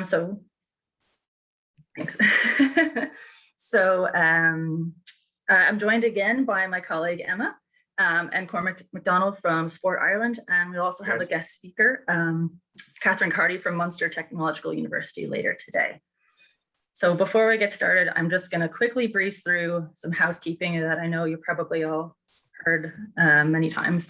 So thanks. So I'm joined again by my colleague Emma and Cormac MacDonald from Sport Ireland, and we also have a guest speaker, Catherine Carty from Munster Technological University later today. So before we get started, I'm just going to quickly breeze through some housekeeping that I know you probably all heard many times.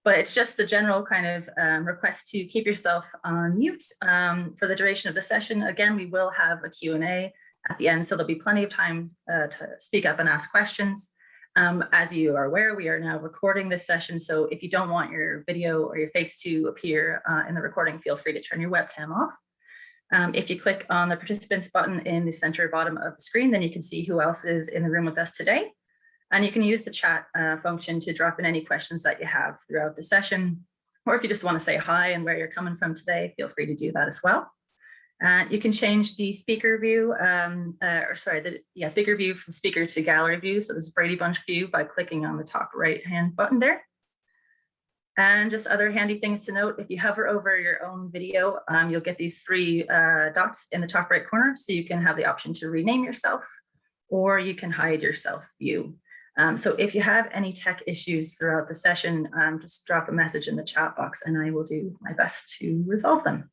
But it's just the general kind of request to keep yourself on mute for the duration of the session. Again, we will have a Q&A at the end, so there'll be plenty of times to speak up and ask questions. As you are aware, we are now recording this session, so if you don't want your video or your face to appear in the recording, feel free to turn your webcam off. If you click on the participants button in the center bottom of the screen, then you can see who else is in the room with us today. And you can use the chat function to drop in any questions that you have throughout the session. Or if you just want to say hi and where you're coming from today, feel free to do that as well. You can change the speaker view, speaker view from speaker to gallery view. So this is Brady Bunch view by clicking on the top right-hand button there. And just other handy things to note, if you hover over your own video, you'll get these three dots in the top right corner. So you can have the option to rename yourself, or you can hide yourself view. So if you have any tech issues throughout the session, just drop a message in the chat box and I will do my best to resolve them.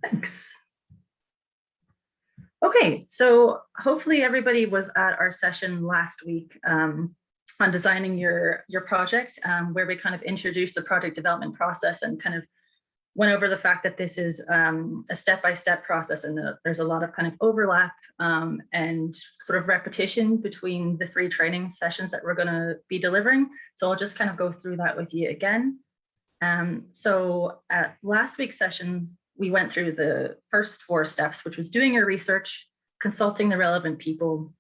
Thanks. Okay, so hopefully everybody was at our session last week on designing your project, where we kind of introduced the project development process and kind of went over the fact that this is a step-by-step process and there's a lot of kind of overlap and sort of repetition between the three training sessions that we're going to be delivering. So I'll just kind of go through that with you again. So at last week's session, we went through the first 4 steps, which was doing your research, consulting the relevant people,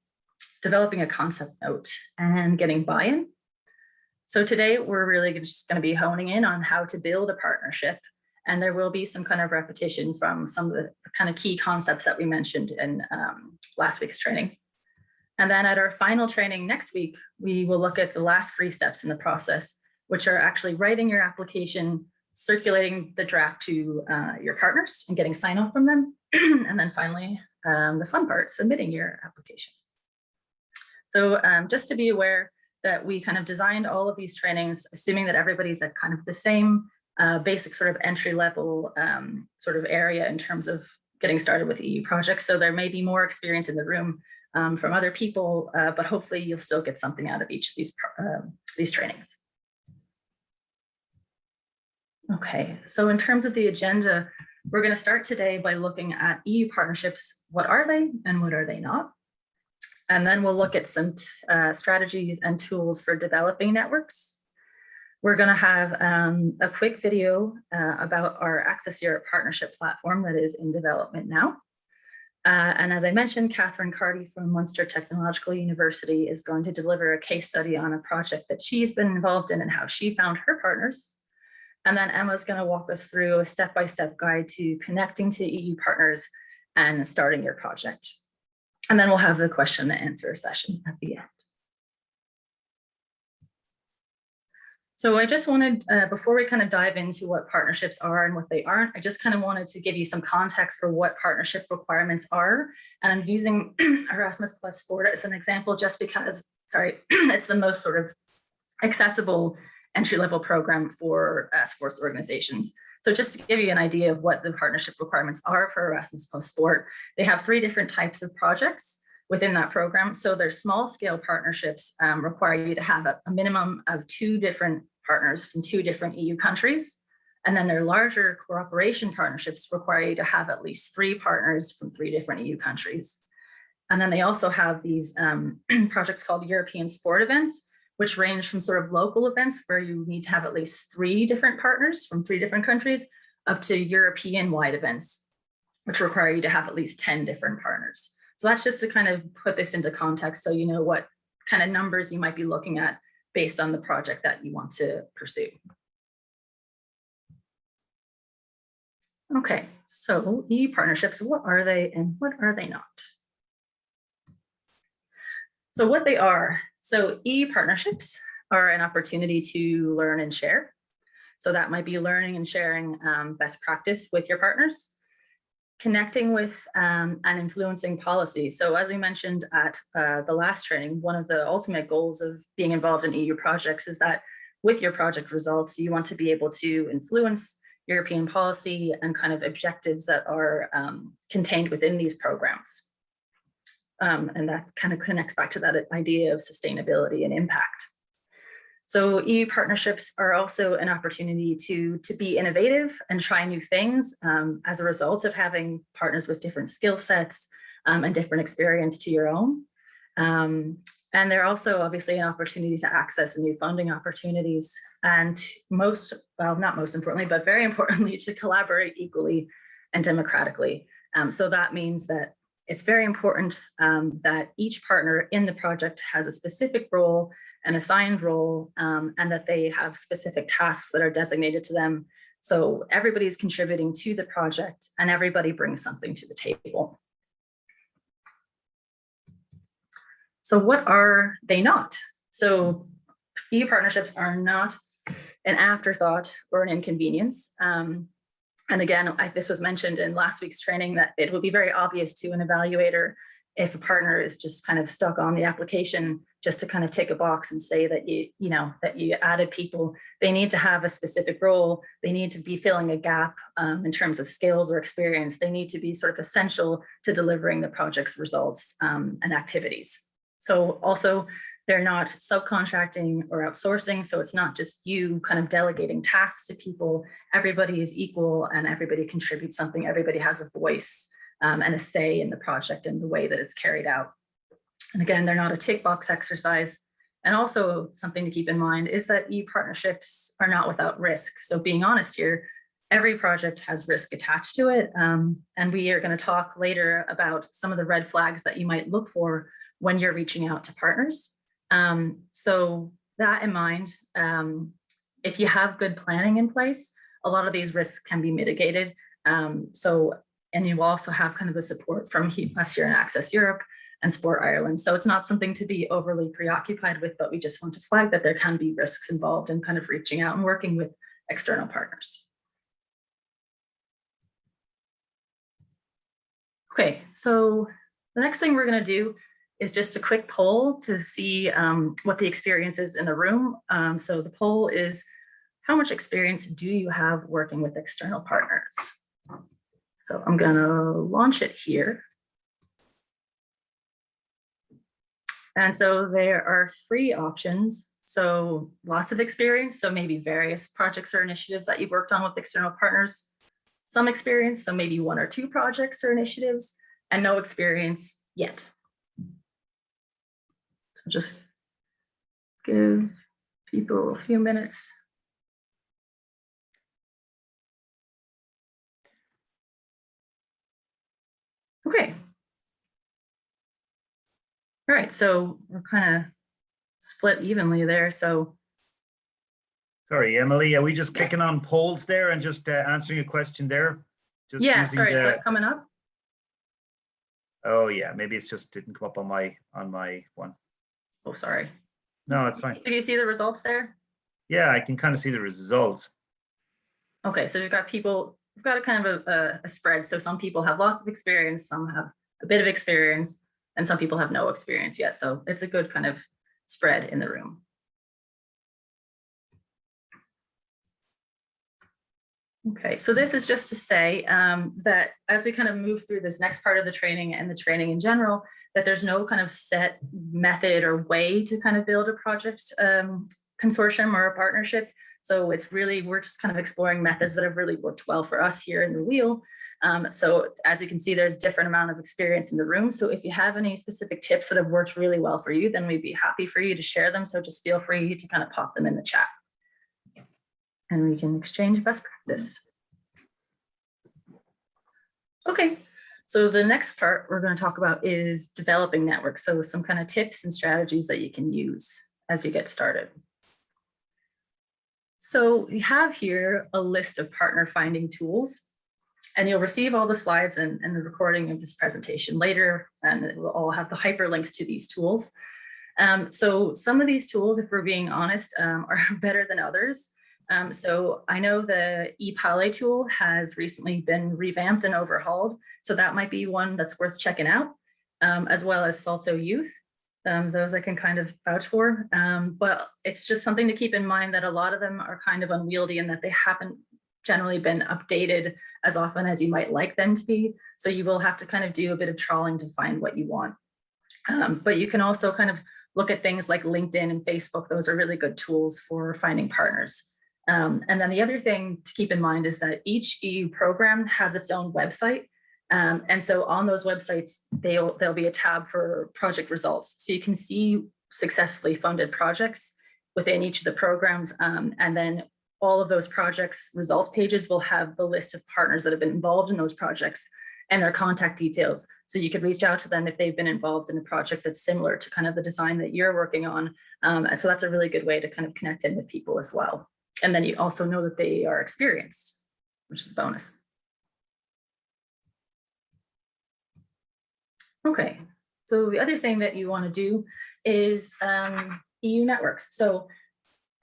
developing a concept note, and getting buy-in. So today we're really just going to be honing in on how to build a partnership. And there will be some kind of repetition from some of the kind of key concepts that we mentioned in last week's training. And then at our final training next week, we will look at the last 3 steps in the process, which are actually writing your application, circulating the draft to your partners and getting sign off from them. And then finally, the fun part, submitting your application. So just to be aware that we kind of designed all of these trainings, assuming that everybody's at kind of the same basic sort of entry level sort of area in terms of getting started with EU projects. So there may be more experience in the room from other people, but hopefully you'll still get something out of each of these trainings. Okay, so in terms of the agenda, we're going to start today by looking at EU partnerships. What are they and what are they not? And then we'll look at some strategies and tools for developing networks. We're going to have a quick video about our Access Europe partnership platform that is in development now. And as I mentioned, Catherine Carty from Munster Technological University is going to deliver a case study on a project that she's been involved in and how she found her partners. And then Emma's going to walk us through a step-by-step guide to connecting to EU partners and starting your project. And then we'll have the question and answer session at the end. So I just wanted, before we kind of dive into what partnerships are and what they aren't, I just kind of wanted to give you some context for what partnership requirements are. And I'm using Erasmus Plus Sport as an example, just because, it's the most sort of accessible entry-level program for sports organizations. So just to give you an idea of what the partnership requirements are for Erasmus Plus Sport, they have 3 different types of projects within that program. So their small scale partnerships require you to have a minimum of 2 different partners from 2 different EU countries. And then their larger cooperation partnerships require you to have at least 3 partners from 3 different EU countries. And then they also have these projects called European sport events, which range from sort of local events where you need to have at least 3 different partners from 3 different countries, up to European-wide events, which require you to have at least 10 different partners. So that's just to kind of put this into context so you know what kind of numbers you might be looking at based on the project that you want to pursue. Okay, so EU partnerships, what are they and what are they not? So what they are, so EU partnerships are an opportunity to learn and share. So that might be learning and sharing best practice with your partners. connecting with and influencing policy. So as we mentioned at the last training, one of the ultimate goals of being involved in EU projects is that with your project results, you want to be able to influence European policy and kind of objectives that are contained within these programs. And that kind of connects back to that idea of sustainability and impact. So EU partnerships are also an opportunity to be innovative and try new things as a result of having partners with different skill sets and different experience to your own. And they're also obviously an opportunity to access new funding opportunities and not most importantly, but very importantly, to collaborate equally and democratically. So that means that it's very important that each partner in the project has a specific role, an assigned role, and that they have specific tasks that are designated to them. So everybody's contributing to the project and everybody brings something to the table. So what are they not? So EU partnerships are not an afterthought or an inconvenience. And again, this was mentioned in last week's training that it will be very obvious to an evaluator if a partner is just kind of stuck on the application just to kind of tick a box and say that you added people. They need to have a specific role. They need to be filling a gap in terms of skills or experience. They need to be sort of essential to delivering the project's results and activities. So also, they're not subcontracting or outsourcing. So it's not just you kind of delegating tasks to people. Everybody is equal and everybody contributes something. Everybody has a voice and a say in the project and the way that it's carried out. And again, they're not a tick box exercise. And also something to keep in mind is that EU partnerships are not without risk. So being honest here, every project has risk attached to it. And we are going to talk later about some of the red flags that you might look for when you're reaching out to partners. So that in mind, if you have good planning in place, a lot of these risks can be mitigated. And you will also have kind of the support from us here in Access Europe and Sport Ireland. So it's not something to be overly preoccupied with, but we just want to flag that there can be risks involved in kind of reaching out and working with external partners. Okay, so the next thing we're going to do is just a quick poll to see what the experience is in the room. So the poll is, how much experience do you have working with external partners? So I'm going to launch it here. And so there are 3 options. So lots of experience, so maybe various projects or initiatives that you've worked on with external partners. Some experience, so maybe 1 or 2 projects or initiatives, and no experience yet. So just give people a few minutes. Okay. All right, so we're kind of split evenly there. So sorry, Emily, are we just clicking on polls there and just answering a question there? Just yeah, sorry, is that coming up? Oh yeah, maybe it's just didn't come up on my one. Oh, sorry. No, it's fine. Do you see the results there? Yeah, I can kind of see the results. Okay, so we've got people, we've got a kind of a spread. So some people have lots of experience, some have a bit of experience, and some people have no experience yet. So it's a good kind of spread in the room. Okay, so this is just to say that as we kind of move through this next part of the training and the training in general, that there's no kind of set method or way to kind of build a project consortium or a partnership. So it's really, we're just kind of exploring methods that have really worked well for us here in the wheel. So as you can see, there's different amount of experience in the room. So if you have any specific tips that have worked really well for you, then we'd be happy for you to share them. So just feel free to kind of pop them in the chat. And we can exchange best practice. Okay, so the next part we're going to talk about is developing networks. So some kind of tips and strategies that you can use as you get started. So we have here a list of partner finding tools, and you'll receive all the slides and the recording of this presentation later, and it will all have the hyperlinks to these tools. So some of these tools, if we're being honest, are better than others. So I know the ePally tool has recently been revamped and overhauled. So that might be one that's worth checking out, as well as Salto Youth. Those I can kind of vouch for, but it's just something to keep in mind that a lot of them are kind of unwieldy and that they haven't generally been updated as often as you might like them to be. So you will have to kind of do a bit of trawling to find what you want. But you can also kind of look at things like LinkedIn and Facebook. Those are really good tools for finding partners. And then the other thing to keep in mind is that each EU program has its own website. And so on those websites, there'll be a tab for project results. So you can see successfully funded projects within each of the programs. And then all of those projects results pages will have the list of partners that have been involved in those projects and their contact details. So you could reach out to them if they've been involved in a project that's similar to kind of the design that you're working on. And so that's a really good way to kind of connect in with people as well. And then you also know that they are experienced, which is a bonus. Okay, so the other thing that you want to do is EU networks. So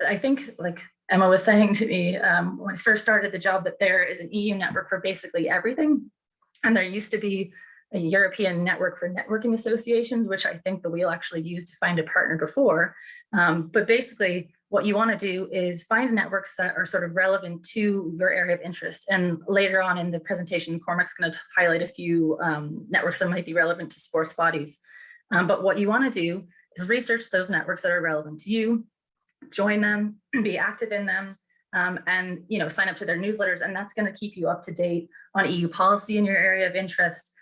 I think, like Emma was saying to me when I first started the job, that there is an EU network for basically everything. And there used to be a European network for networking associations, which I think that we'll actually use to find a partner before. But basically, what you want to do is find networks that are sort of relevant to your area of interest. And later on in the presentation, Cormac's going to highlight a few networks that might be relevant to sports bodies. But what you want to do is research those networks that are relevant to you, join them, be active in them, and sign up to their newsletters. And that's going to keep you up to date on EU policy in your area of interest.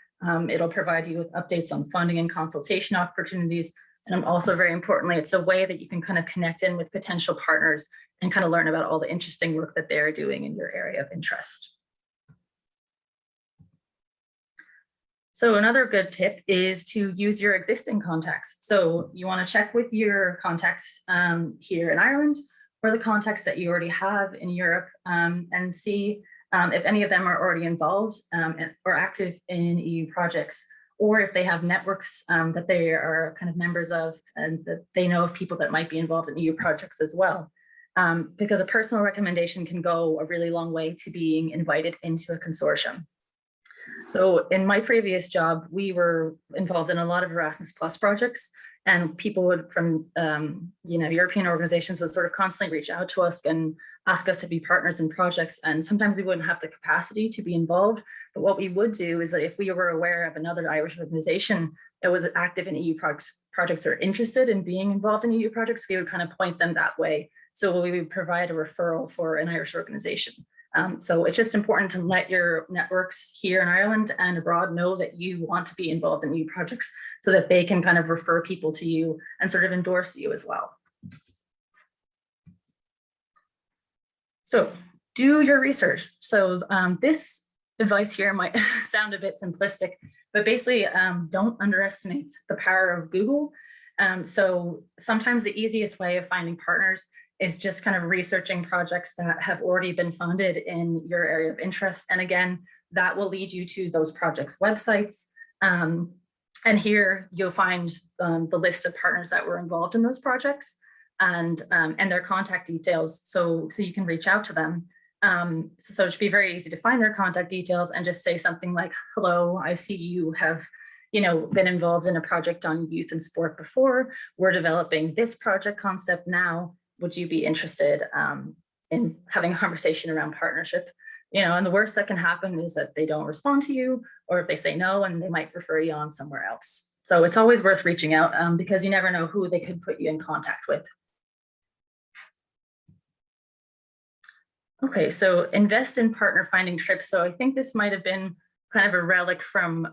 It'll provide you with updates on funding and consultation opportunities. And also, very importantly, it's a way that you can kind of connect in with potential partners and kind of learn about all the interesting work that they're doing in your area of interest. So another good tip is to use your existing contacts. So you want to check with your contacts here in Ireland or the contacts that you already have in Europe and see if any of them are already involved or active in EU projects, or if they have networks that they are kind of members of and that they know of people that might be involved in EU projects as well. Because a personal recommendation can go a really long way to being invited into a consortium. So in my previous job, we were involved in a lot of Erasmus Plus projects, and people would from European organizations would sort of constantly reach out to us and ask us to be partners in projects. And sometimes we wouldn't have the capacity to be involved. But what we would do is that if we were aware of another Irish organization that was active in EU projects or interested in being involved in EU projects, we would kind of point them that way. So we would provide a referral for an Irish organization. So it's just important to let your networks here in Ireland and abroad know that you want to be involved in EU projects so that they can kind of refer people to you and sort of endorse you as well. So do your research. So this advice here might sound a bit simplistic, but basically don't underestimate the power of Google. So sometimes the easiest way of finding partners is just kind of researching projects that have already been funded in your area of interest. And again, that will lead you to those projects' websites. And here you'll find the list of partners that were involved in those projects and their contact details. So you can reach out to them. So it should be very easy to find their contact details and just say something like, hello, I see you have been involved in a project on youth and sport before. We're developing this project concept now. Would you be interested in having a conversation around partnership? And the worst that can happen is that they don't respond to you, or if they say no, and they might refer you on somewhere else. So it's always worth reaching out because you never know who they could put you in contact with. Okay, so invest in partner finding trips. So I think this might have been kind of a relic from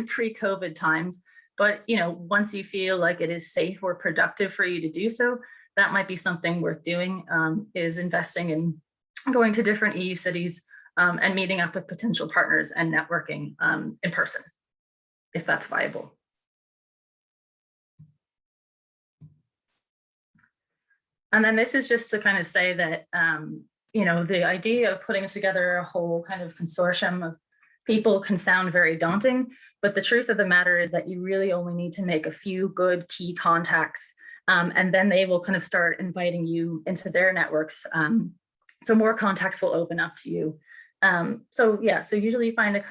pre-COVID times, but once you feel like it is safe or productive for you to do so, that might be something worth doing, is investing in going to different EU cities and meeting up with potential partners and networking in person, if that's viable. And then this is just to kind of say that, the idea of putting together a whole kind of consortium of people can sound very daunting, but the truth of the matter is that you really only need to make a few good key contacts, and then they will kind of start inviting you into their networks. So more contacts will open up to you. So yeah, so usually you find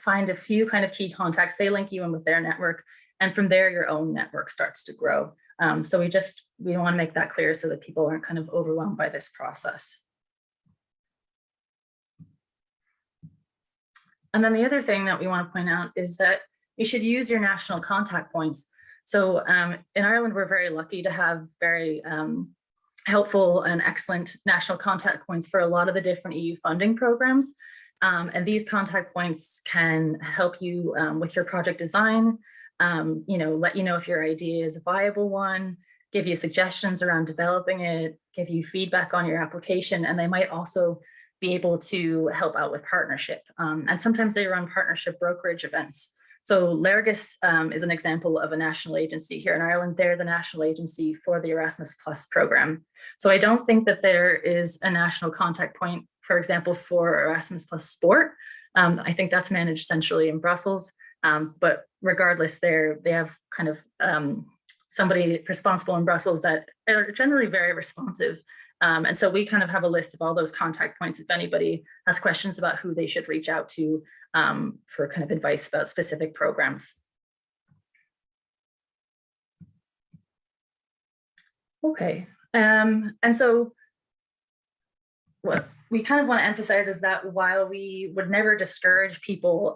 find a few kind of key contacts, they link you in with their network, and from there your own network starts to grow. So we want to make that clear so that people aren't kind of overwhelmed by this process. And then the other thing that we want to point out is that you should use your national contact points. So in Ireland, we're very lucky to have very helpful and excellent national contact points for a lot of the different EU funding programs. And these contact points can help you with your project design, let you know if your idea is a viable one, give you suggestions around developing it, give you feedback on your application, and they might also be able to help out with partnership. And sometimes they run partnership brokerage events. So Lergus is an example of a national agency here in Ireland. They're the national agency for the Erasmus Plus program. So I don't think that there is a national contact point, for example, for Erasmus Plus Sport. I think that's managed centrally in Brussels. But regardless, they have kind of somebody responsible in Brussels that are generally very responsive. And so we kind of have a list of all those contact points if anybody has questions about who they should reach out to for kind of advice about specific programs. Okay, and so what we kind of want to emphasize is that while we would never discourage people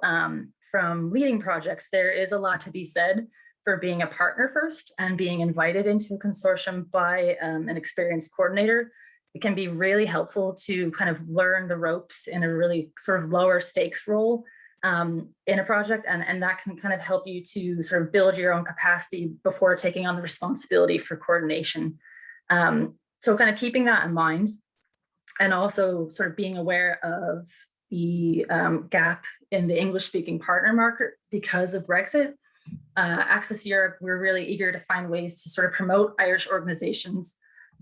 from leading projects, there is a lot to be said for being a partner first and being invited into a consortium by an experienced coordinator. It can be really helpful to kind of learn the ropes in a really sort of lower stakes role in a project, and that can kind of help you to sort of build your own capacity before taking on the responsibility for coordination. So kind of keeping that in mind, and also sort of being aware of the gap in the English-speaking partner market because of Brexit. Access Europe, we're really eager to find ways to sort of promote Irish organizations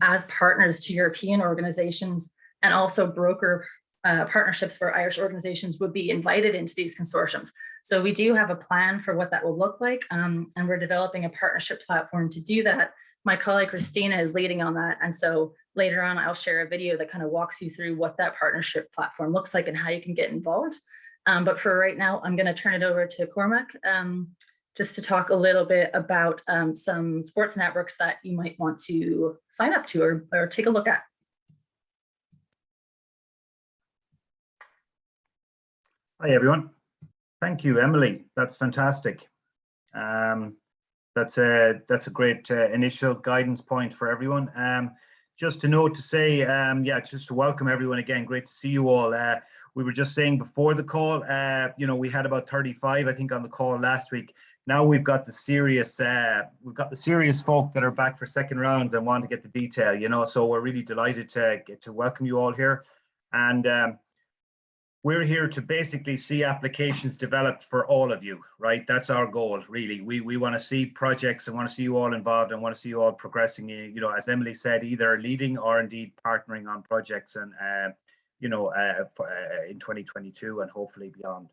as partners to European organizations, and also broker partnerships where Irish organizations would be invited into these consortiums. So we do have a plan for what that will look like, and we're developing a partnership platform to do that. My colleague Christina is leading on that, and so later on I'll share a video that kind of walks you through what that partnership platform looks like and how you can get involved. But for right now, I'm going to turn it over to Cormac just to talk a little bit about some sports networks that you might want to sign up to or take a look at. Hi, everyone. Thank you, Emily. That's fantastic. That's a great initial guidance point for everyone. Just to note to say, just to welcome everyone again. Great to see you all. We were just saying before the call, we had about 35, I think, on the call last week. Now we've got the serious folk that are back for second rounds and want to get the detail. So we're really delighted to get to welcome you all here, and we're here to basically see applications developed for all of you, right? That's our goal, really. We want to see projects and want to see you all involved and want to see you all progressing. As Emily said, either leading or indeed partnering on projects and in 2022 and hopefully beyond.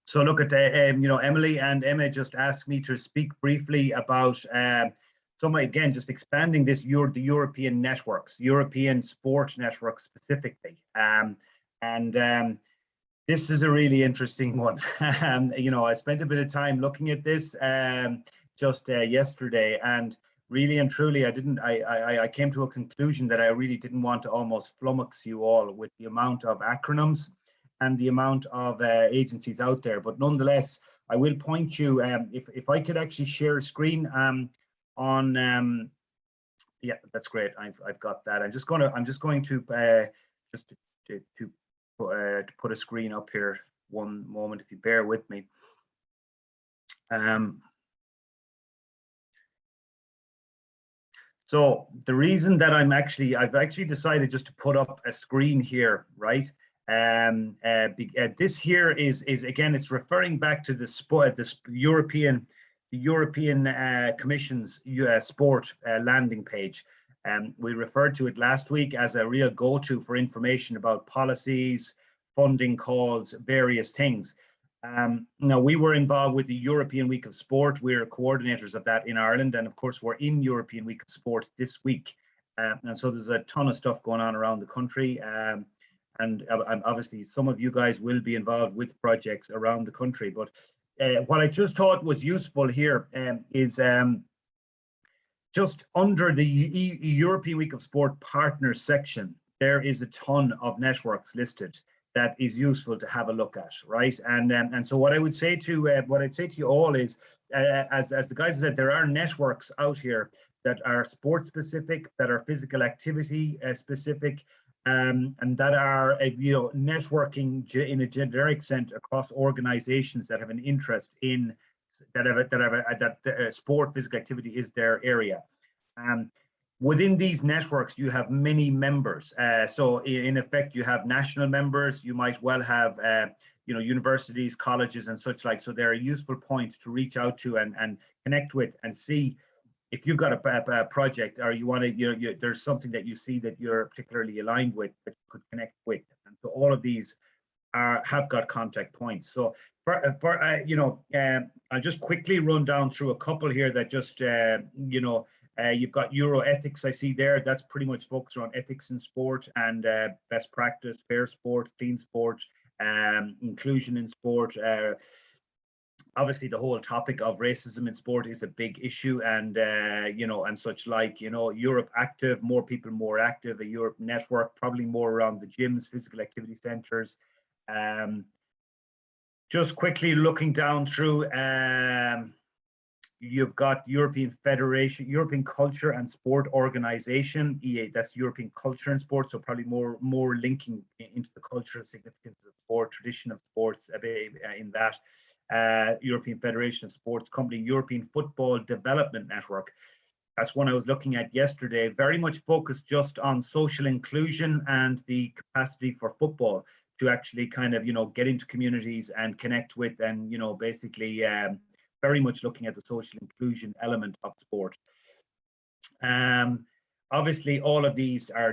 So look at Emily and Emma just asked me to speak briefly about again, just expanding this the European networks, European sport networks specifically. This is a really interesting one. I spent a bit of time looking at this just yesterday, and really and truly, I came to a conclusion that I really didn't want to almost flummox you all with the amount of acronyms and the amount of agencies out there. But nonetheless, I will point you, if I could actually share a screen on, yeah, that's great. I've got that. I'm just going to put a screen up here. One moment, if you bear with me. So the reason that I've actually decided just to put up a screen here, right? This here is again, it's referring back to the European Commission's sport landing page. We referred to it last week as a real go-to for information about policies, funding calls, various things. Now, we were involved with the European Week of Sport. We're coordinators of that in Ireland. And of course, we're in European Week of Sport this week. And so there's a ton of stuff going on around the country. And obviously some of you guys will be involved with projects around the country. But what I just thought was useful here is just under the European Week of Sport Partners section, there is a ton of networks listed that is useful to have a look at, right? And so what I would say to you all is, as the guys have said, there are networks out here that are sport specific, that are physical activity specific, and that are networking in a generic sense across organizations that have an interest in that sport, physical activity is their area. Within these networks, you have many members. So in effect, you have national members. You might well have universities, colleges, and such like. So they're a useful point to reach out to and connect with, and see if you've got a project, or you want to, there's something that you see that you're particularly aligned with that you could connect with. And so all of these have got contact points. So I'll just quickly run down through a couple here that just you've got Euro Ethics, I see there. That's pretty much focused on ethics in sport and best practice, fair sport, clean sport, inclusion in sport. Obviously, the whole topic of racism in sport is a big issue, and and such like. Europe Active, more people more active. A Europe Network, probably more around the gyms, physical activity centres. Just quickly looking down through. You've got European Federation, European Culture and Sport Organization, EA, that's European Culture and Sport, so probably more linking into the cultural significance of sport, tradition of sports in that. European Federation of Sports Company, European Football Development Network. That's one I was looking at yesterday, very much focused just on social inclusion and the capacity for football to actually kind of, get into communities and connect with, and, basically, very much looking at the social inclusion element of sport. Obviously, all of these are,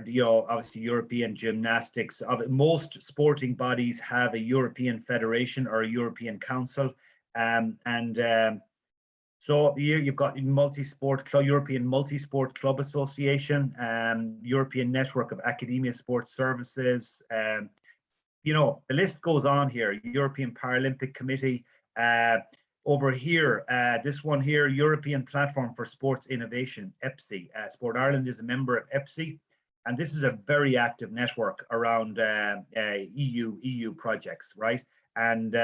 obviously European gymnastics. Most sporting bodies have a European federation or a European council. So here you've got European Multi-Sport Club Association, European Network of Academia Sports Services. The list goes on here. European Paralympic Committee. Over here, this one here, European Platform for Sports Innovation, EPSI. Sport Ireland is a member of EPSI, and this is a very active network around EU projects, right? And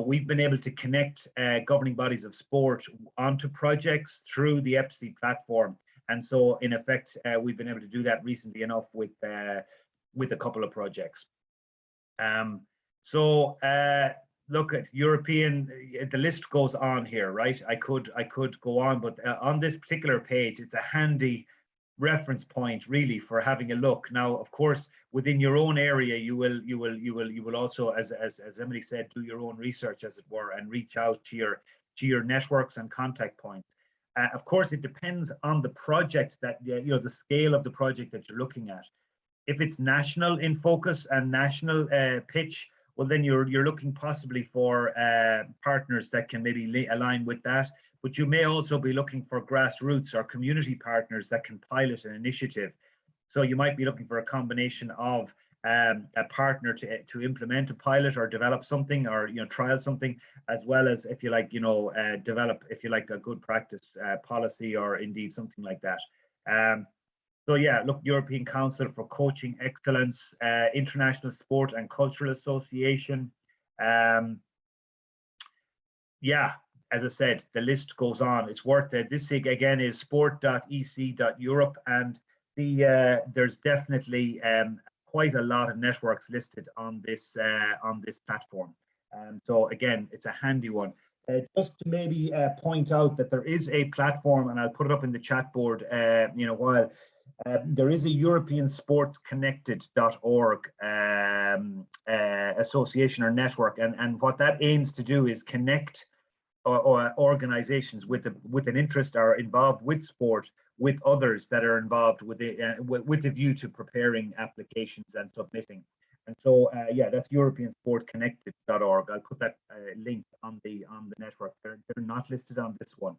we've been able to connect governing bodies of sport onto projects through the EPSI platform, and so in effect, we've been able to do that recently enough with a couple of projects. Look at European, the list goes on here, right? I could go on, but on this particular page, it's a handy reference point really for having a look. Now, of course, within your own area, you will also, as Emily said, do your own research, as it were, and reach out to your networks and contact points. Of course, it depends on the project that the scale of the project that you're looking at. If it's national in focus and national pitch, well, then you're looking possibly for partners that can maybe align with that. But you may also be looking for grassroots or community partners that can pilot an initiative. So you might be looking for a combination of a partner to implement a pilot or develop something, or trial something, as well as, if you like, develop, if you like, a good practice policy, or indeed something like that. So yeah, look, European Council for Coaching Excellence, International Sport and Cultural Association. Yeah, as I said, the list goes on. It's worth it. This again is sport.ec.europe, and there's definitely quite a lot of networks listed on this platform. So again, it's a handy one. Just to maybe point out that there is a platform, and I'll put it up in the chat board while. There is a European Sports Connected.org association or network, and what that aims to do is connect or organizations with an interest or involved with sport with others that are involved with a view to preparing applications and submitting. And so yeah, that's European Sport Connected.org. I'll put that link on the network. They're not listed on this one.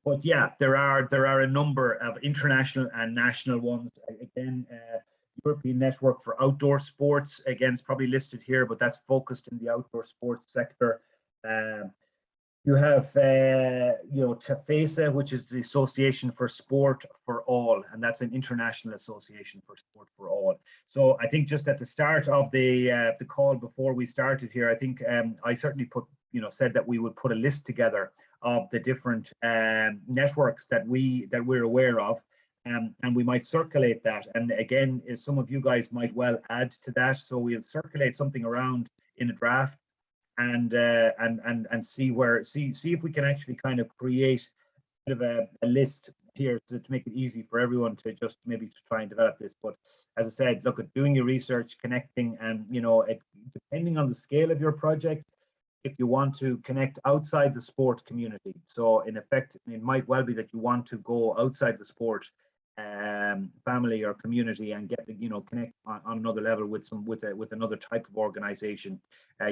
But yeah, there are a number of international and national ones. Again, European Network for Outdoor Sports, again, is probably listed here, but that's focused in the outdoor sports sector. You have, TAFESA, which is the Association for Sport for All, and that's an international association for sport for all. So I think just at the start of the call before we started here, I think I certainly said that we would put a list together of the different networks that we're aware of, and we might circulate that. And again, some of you guys might well add to that. So we'll circulate something around in a draft, and see if we can actually kind of create kind of a list here to make it easy for everyone to just maybe try and develop this. But as I said, look at doing your research, connecting, and depending on the scale of your project, if you want to connect outside the sport community. So in effect, it might well be that you want to go outside the sport family or community and get connect on another level with another type of organization.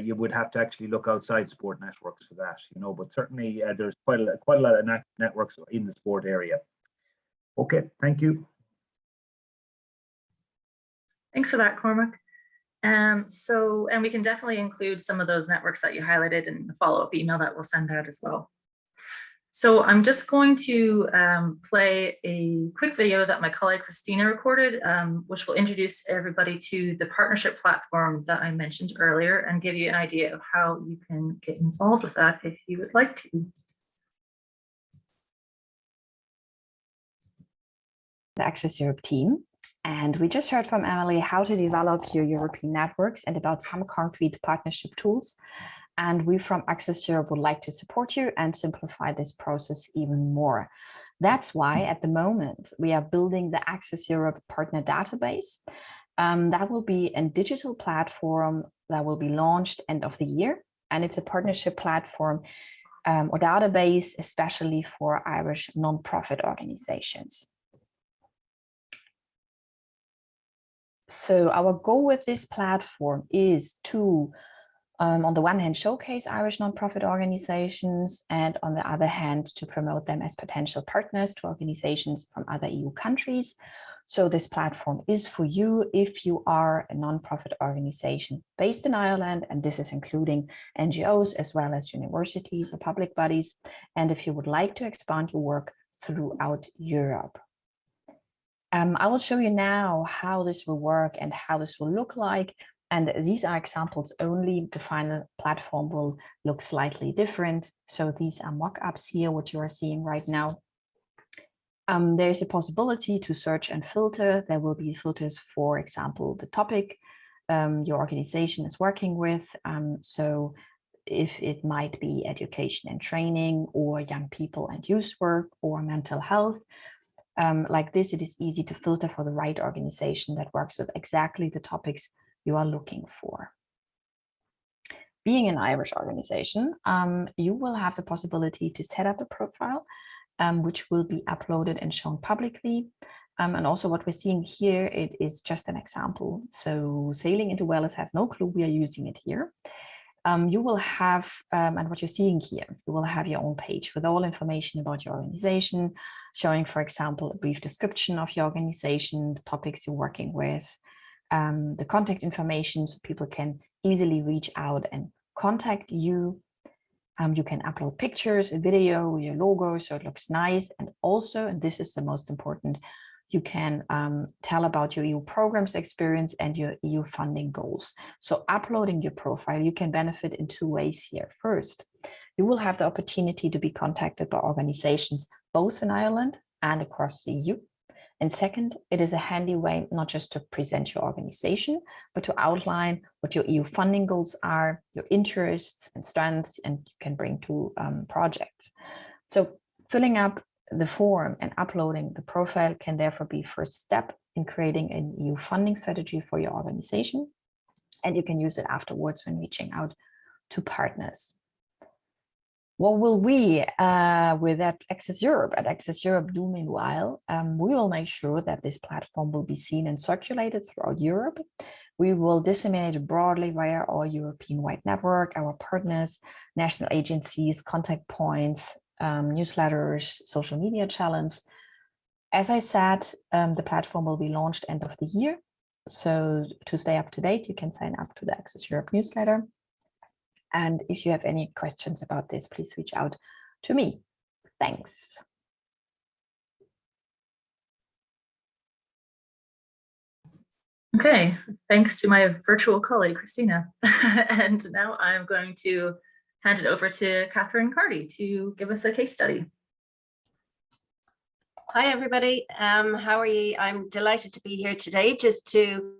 You would have to actually look outside sport networks for that, but certainly there's quite a lot of networks in the sport area. Okay, thank you. Thanks for that, Cormac. And we can definitely include some of those networks that you highlighted in the follow-up email that we'll send out as well. So I'm just going to play a quick video that my colleague Christina recorded, which will introduce everybody to the partnership platform that I mentioned earlier and give you an idea of how you can get involved with that if you would like to. The Access Europe team. And we just heard from Emily how to develop your European networks and about some concrete partnership tools. And we from Access Europe would like to support you and simplify this process even more. That's why at the moment we are building the Access Europe partner database. That will be a digital platform that will be launched end of the year. And it's a partnership platform or database, especially for Irish nonprofit organizations. So our goal with this platform is to, on the one hand, showcase Irish nonprofit organizations, and on the other hand, to promote them as potential partners to organizations from other EU countries. So this platform is for you if you are a nonprofit organization based in Ireland, and this is including NGOs as well as universities or public bodies, and if you would like to expand your work throughout Europe. I will show you now how this will work and how this will look like. And these are examples only. The final platform will look slightly different. So these are mock-ups here, what you are seeing right now. There's a possibility to search and filter. There will be filters, for example, the topic your organization is working with. So if it might be education and training, or young people and youth work, or mental health. Like this, it is easy to filter for the right organization that works with exactly the topics you are looking for. Being an Irish organization, you will have the possibility to set up a profile, which will be uploaded and shown publicly. And also what we're seeing here, it is just an example. So Sailing into Wales has no clue we are using it here. You will have, and what you're seeing here, you will have your own page with all information about your organization, showing, for example, a brief description of your organization, the topics you're working with, the contact information so people can easily reach out and contact you. You can upload pictures, a video, your logo, so it looks nice. And also, and this is the most important, you can tell about your EU programs experience and your EU funding goals. So uploading your profile, you can benefit in two ways here. First, you will have the opportunity to be contacted by organizations both in Ireland and across the EU. And second, it is a handy way not just to present your organization, but to outline what your EU funding goals are, your interests and strengths, and you can bring to projects. So filling up the form and uploading the profile can therefore be first step in creating an EU funding strategy for your organization. And you can use it afterwards when reaching out to partners. What will we, with Access Europe, at Access Europe do meanwhile? We will make sure that this platform will be seen and circulated throughout Europe. We will disseminate it broadly via our European-wide network, our partners, national agencies, contact points, newsletters, social media channels. As I said, the platform will be launched end of the year. So to stay up to date, you can sign up to the Access Europe newsletter. And if you have any questions about this, please reach out to me. Thanks. Okay, thanks to my virtual colleague, Christina. And now I'm going to hand it over to Catherine Cardy to give us a case study. Hi, everybody. How are you? I'm delighted to be here today just to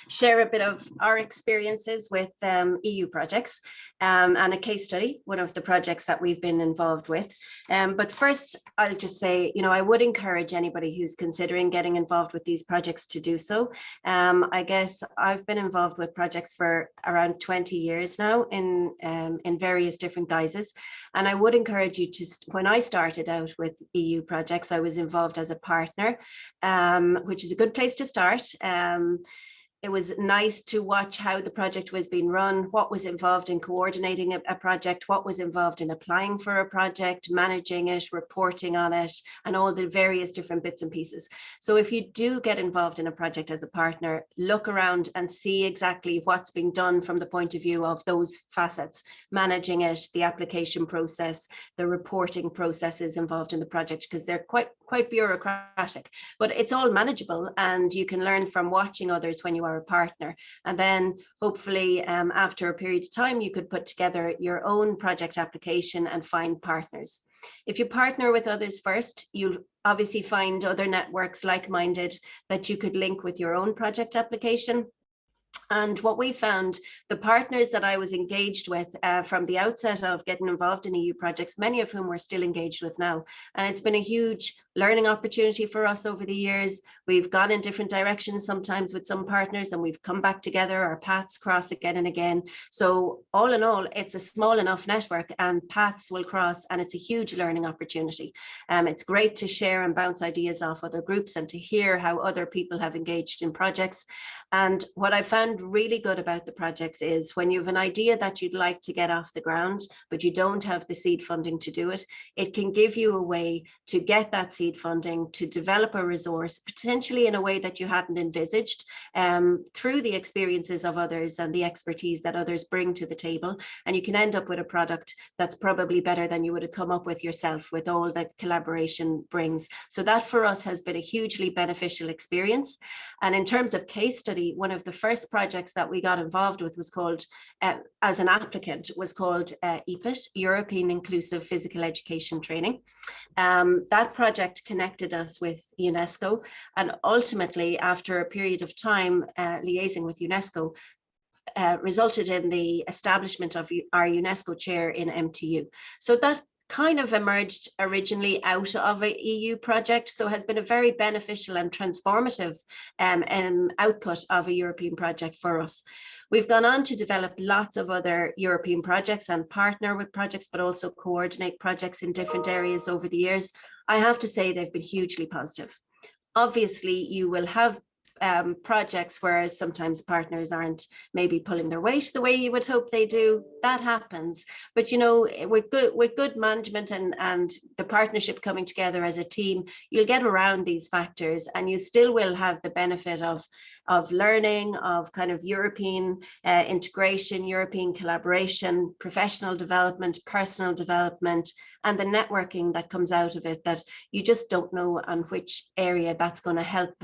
share a bit of our experiences with EU projects and a case study, one of the projects that we've been involved with. But first, I'll just say, I would encourage anybody who's considering getting involved with these projects to do so. I guess I've been involved with projects for around 20 years now in various different guises. And I would encourage you to, when I started out with EU projects, I was involved as a partner, which is a good place to start. It was nice to watch how the project was being run, what was involved in coordinating a project, what was involved in applying for a project, managing it, reporting on it, and all the various different bits and pieces. So if you do get involved in a project as a partner, look around and see exactly what's being done from the point of view of those facets, managing it, the application process, the reporting processes involved in the project, because they're quite bureaucratic, but it's all manageable, and you can learn from watching others when you are a partner. And then hopefully after a period of time, you could put together your own project application and find partners. If you partner with others first, you'll obviously find other networks like-minded that you could link with your own project application. And what we found, the partners that I was engaged with from the outset of getting involved in EU projects, many of whom we're still engaged with now. And it's been a huge learning opportunity for us over the years. We've gone in different directions sometimes with some partners, and we've come back together, our paths cross again and again. So all in all, it's a small enough network and paths will cross, and it's a huge learning opportunity. It's great to share and bounce ideas off other groups and to hear how other people have engaged in projects. And what I found really good about the projects is when you have an idea that you'd like to get off the ground, but you don't have the seed funding to do it, it can give you a way to get that seed funding, to develop a resource, potentially in a way that you hadn't envisaged, through the experiences of others and the expertise that others bring to the table. And you can end up with a product that's probably better than you would have come up with yourself, with all that collaboration brings. So that for us has been a hugely beneficial experience. And in terms of case study, one of the first projects that we got involved with was called, as an applicant, was called EPIT, European Inclusive Physical Education Training. That project connected us with UNESCO, and ultimately, after a period of time liaising with UNESCO, resulted in the establishment of our UNESCO chair in MTU. So that kind of emerged originally out of an EU project, so has been a very beneficial and transformative output of a European project for us. We've gone on to develop lots of other European projects and partner with projects, but also coordinate projects in different areas over the years. I have to say they've been hugely positive. Obviously, you will have projects where sometimes partners aren't maybe pulling their weight the way you would hope they do. That happens, but with good management and the partnership coming together as a team, you'll get around these factors, and you still will have the benefit of learning, of kind of European integration, European collaboration, professional development, personal development, and the networking that comes out of it, that you just don't know on which area that's going to help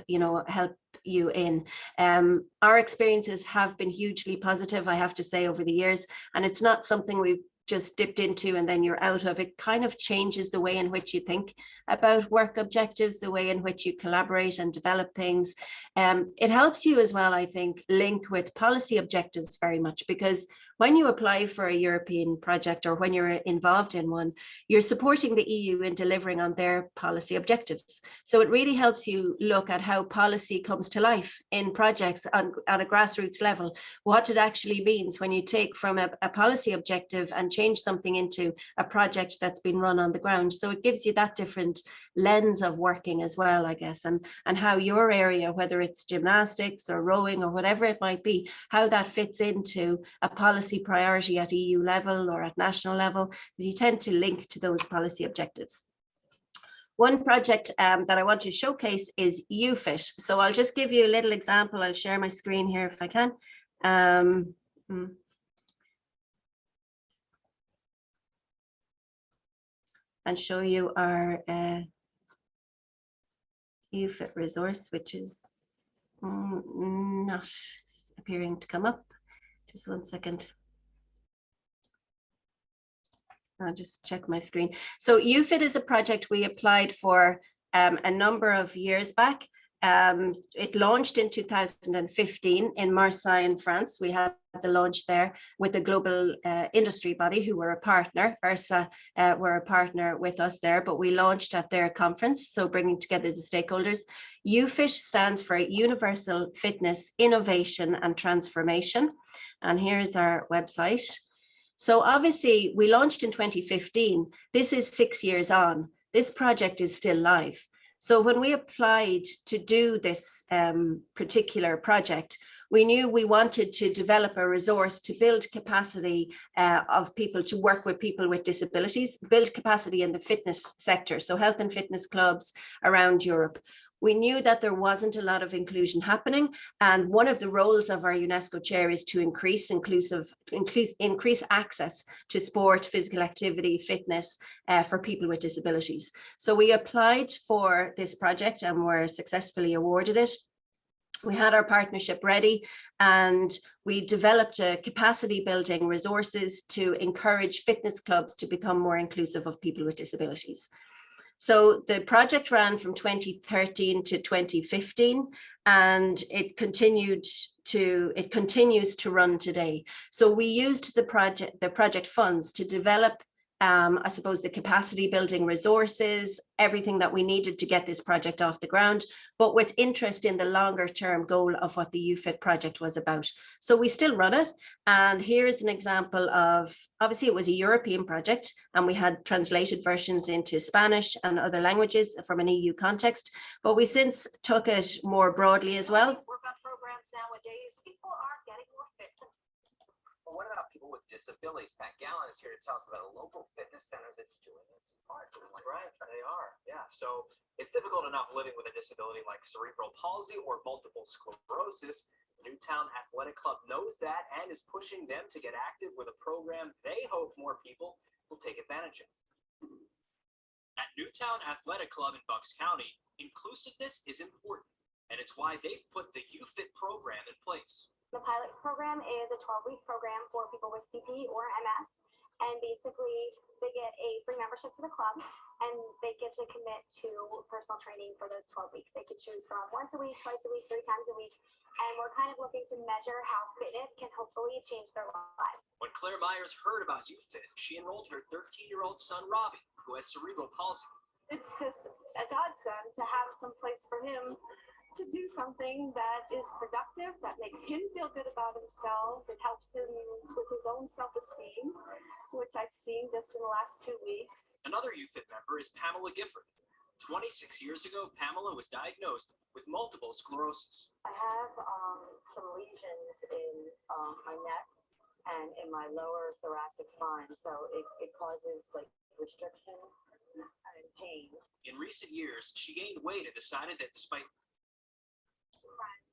you in. Our experiences have been hugely positive, I have to say, over the years, and it's not something we've just dipped into and then you're out of. It kind of changes the way in which you think about work objectives, the way in which you collaborate and develop things. It helps you as well, I think, link with policy objectives very much, because when you apply for a European project or when you're involved in one, you're supporting the EU in delivering on their policy objectives. So it really helps you look at how policy comes to life in projects at a grassroots level, what it actually means when you take from a policy objective and change something into a project that's been run on the ground. So it gives you that different lens of working as well, I guess, and how your area, whether it's gymnastics or rowing or whatever it might be, how that fits into a policy priority at EU level or at national level, because you tend to link to those policy objectives. One project that I want to showcase is UFIT. So I'll just give you a little example. I'll share my screen here if I can. And show you our UFIT resource, which is not appearing to come up. Just 1 second. I'll just check my screen. So UFIT is a project we applied for a number of years back. It launched in 2015 in Marseille in France. We had the launch there with the global industry body who were a partner. ERSA were a partner with us there, but we launched at their conference, so bringing together the stakeholders. UFIT stands for Universal Fitness Innovation and Transformation. And here's our website. So obviously we launched in 2015. This is 6 years on. This project is still live. So when we applied to do this particular project, we knew we wanted to develop a resource to build capacity of people to work with people with disabilities, build capacity in the fitness sector, so health and fitness clubs around Europe. We knew that there wasn't a lot of inclusion happening, and one of the roles of our UNESCO chair is to increase access to sport, physical activity, fitness for people with disabilities. So we applied for this project and were successfully awarded it. We had our partnership ready and we developed a capacity building resources to encourage fitness clubs to become more inclusive of people with disabilities. So the project ran from 2013 to 2015, and it continues to run today. So we used the project funds to develop, I suppose, the capacity building resources, everything that we needed to get this project off the ground, but with interest in the longer term goal of what the UFIT project was about. So we still run it. And here's an example of, obviously it was a European project and we had translated versions into Spanish and other languages from an EU context, but we since took it more broadly as well. Work on programs nowadays, people are getting more fit. But what about people with disabilities? Pat Gallen is here to tell us about a local fitness center that's doing its part. That's right, they are. Yeah, so it's difficult enough living with a disability like cerebral palsy or multiple sclerosis. Newtown Athletic Club knows that and is pushing them to get active with a program they hope more people will take advantage of. At Newtown Athletic Club in Bucks County, inclusiveness is important, and it's why they've put the UFIT program in place. The pilot program is a 12-week program for people with CP or MS, and basically they get a free membership to the club and they get to commit to personal training for those 12 weeks. They could choose from once a week, twice a week, 3 times a week, and we're kind of looking to measure how fitness can hopefully change their lives. When Claire Myers heard about UFIT, she enrolled her 13-year-old son Robbie, who has cerebral palsy. It's just a godsend to have some place for him to do something that is productive, that makes him feel good about himself. It helps him with his own self-esteem, which I've seen just in the last 2 weeks. Another UFIT member is Pamela Gifford. 26 years ago, Pamela was diagnosed with multiple sclerosis. I have some lesions in my neck and in my lower thoracic spine, so it causes like restriction and pain. In recent years, she gained weight and decided that despite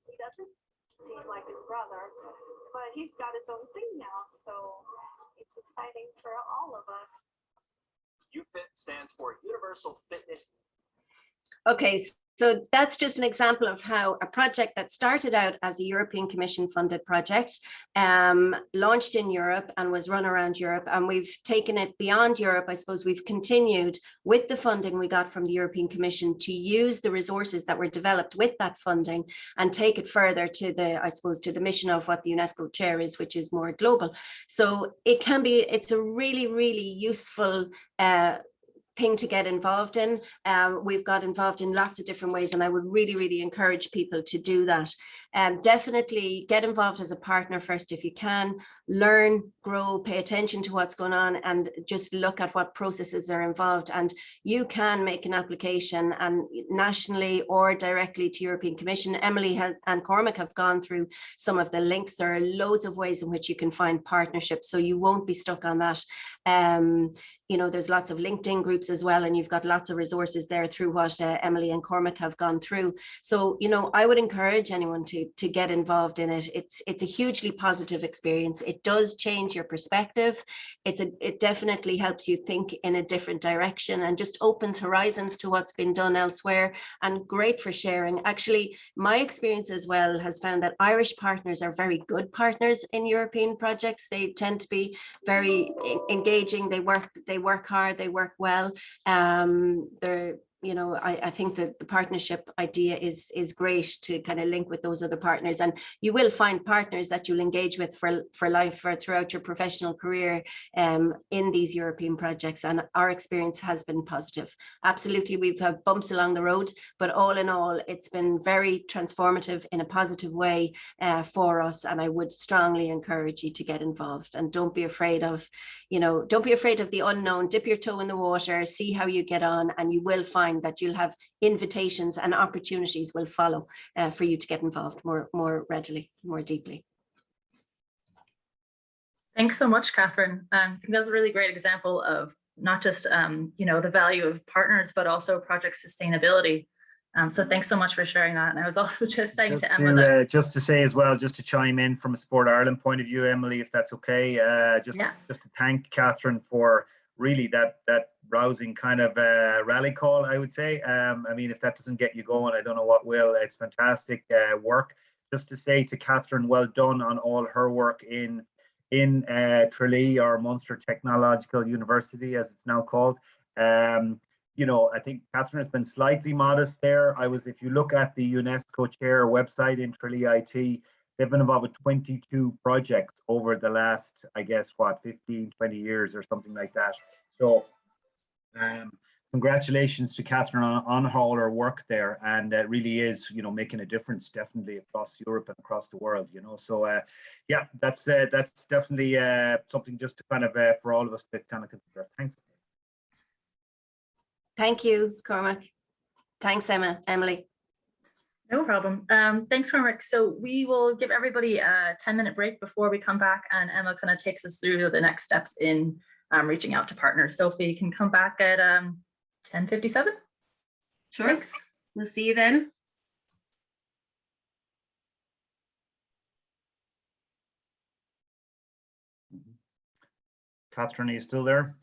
he doesn't seem like his brother, but he's got his own thing now, so it's exciting for all of us. UFIT stands for Universal Fitness. Okay, so that's just an example of how a project that started out as a European Commission funded project launched in Europe and was run around Europe, and we've taken it beyond Europe. I suppose we've continued with the funding we got from the European Commission to use the resources that were developed with that funding and take it further to the, I suppose, to the mission of what the UNESCO chair is, which is more global. So it can be, it's a really, really useful thing to get involved in. We've got involved in lots of different ways, and I would really, really encourage people to do that. Definitely get involved as a partner first if you can. Learn, grow, pay attention to what's going on, and just look at what processes are involved. And you can make an application, and nationally or directly to European Commission. Emily and Cormac have gone through some of the links. There are loads of ways in which you can find partnerships, so you won't be stuck on that. You know, there's lots of LinkedIn groups as well, and you've got lots of resources there through what Emily and Cormac have gone through. So, you know, I would encourage anyone to get involved in it. It's a hugely positive experience. It does change your perspective. It definitely helps you think in a different direction and just opens horizons to what's been done elsewhere, and great for sharing. Actually, my experience as well has found that Irish partners are very good partners in European projects. They tend to be very engaging. They work hard, they work well. They're, you know, I think that the partnership idea is great to kind of link with those other partners, and you will find partners that you'll engage with for life or throughout your professional career in these European projects. And our experience has been positive. Absolutely, we've had bumps along the road, but all in all, it's been very transformative in a positive way for us. And I would strongly encourage you to get involved, and don't be afraid of, you know, don't be afraid of the unknown. Dip your toe in the water, see how you get on, and you will find that you'll have invitations and opportunities will follow for you to get involved more readily, more deeply. Thanks so much, Catherine. I think that was a really great example of not just you know, the value of partners, but also project sustainability. So thanks so much for sharing that. And I was also just saying to Emma just to say as well, just to chime in from a Sport Ireland point of view, Emily, if that's okay, just to thank Catherine for really that rousing kind of rally call, I would say. I mean, if that doesn't get you going, I don't know what will. It's fantastic work. Just to say to Catherine, well done on all her work in Tralee, or Munster Technological University, as it's now called. You know, I think Catherine has been slightly modest there. If you look at the UNESCO Chair website in Tralee IT, they've been involved with 22 projects over the last, I guess, what, 15, 20 years or something like that. So congratulations to Catherine on all her work there. And it really is, you know, making a difference definitely across Europe and across the world, you know. So yeah, that's definitely something just to kind of, for all of us to kind of consider. Thanks. Thank you, Cormac. Thanks, Emily. No problem. Thanks, Cormac. So we will give everybody a 10-minute break before we come back, and Emma kind of takes us through the next steps in reaching out to partners. So if we can come back at 10:57. Sure. Thanks. We'll see you then. Catherine, are you still there?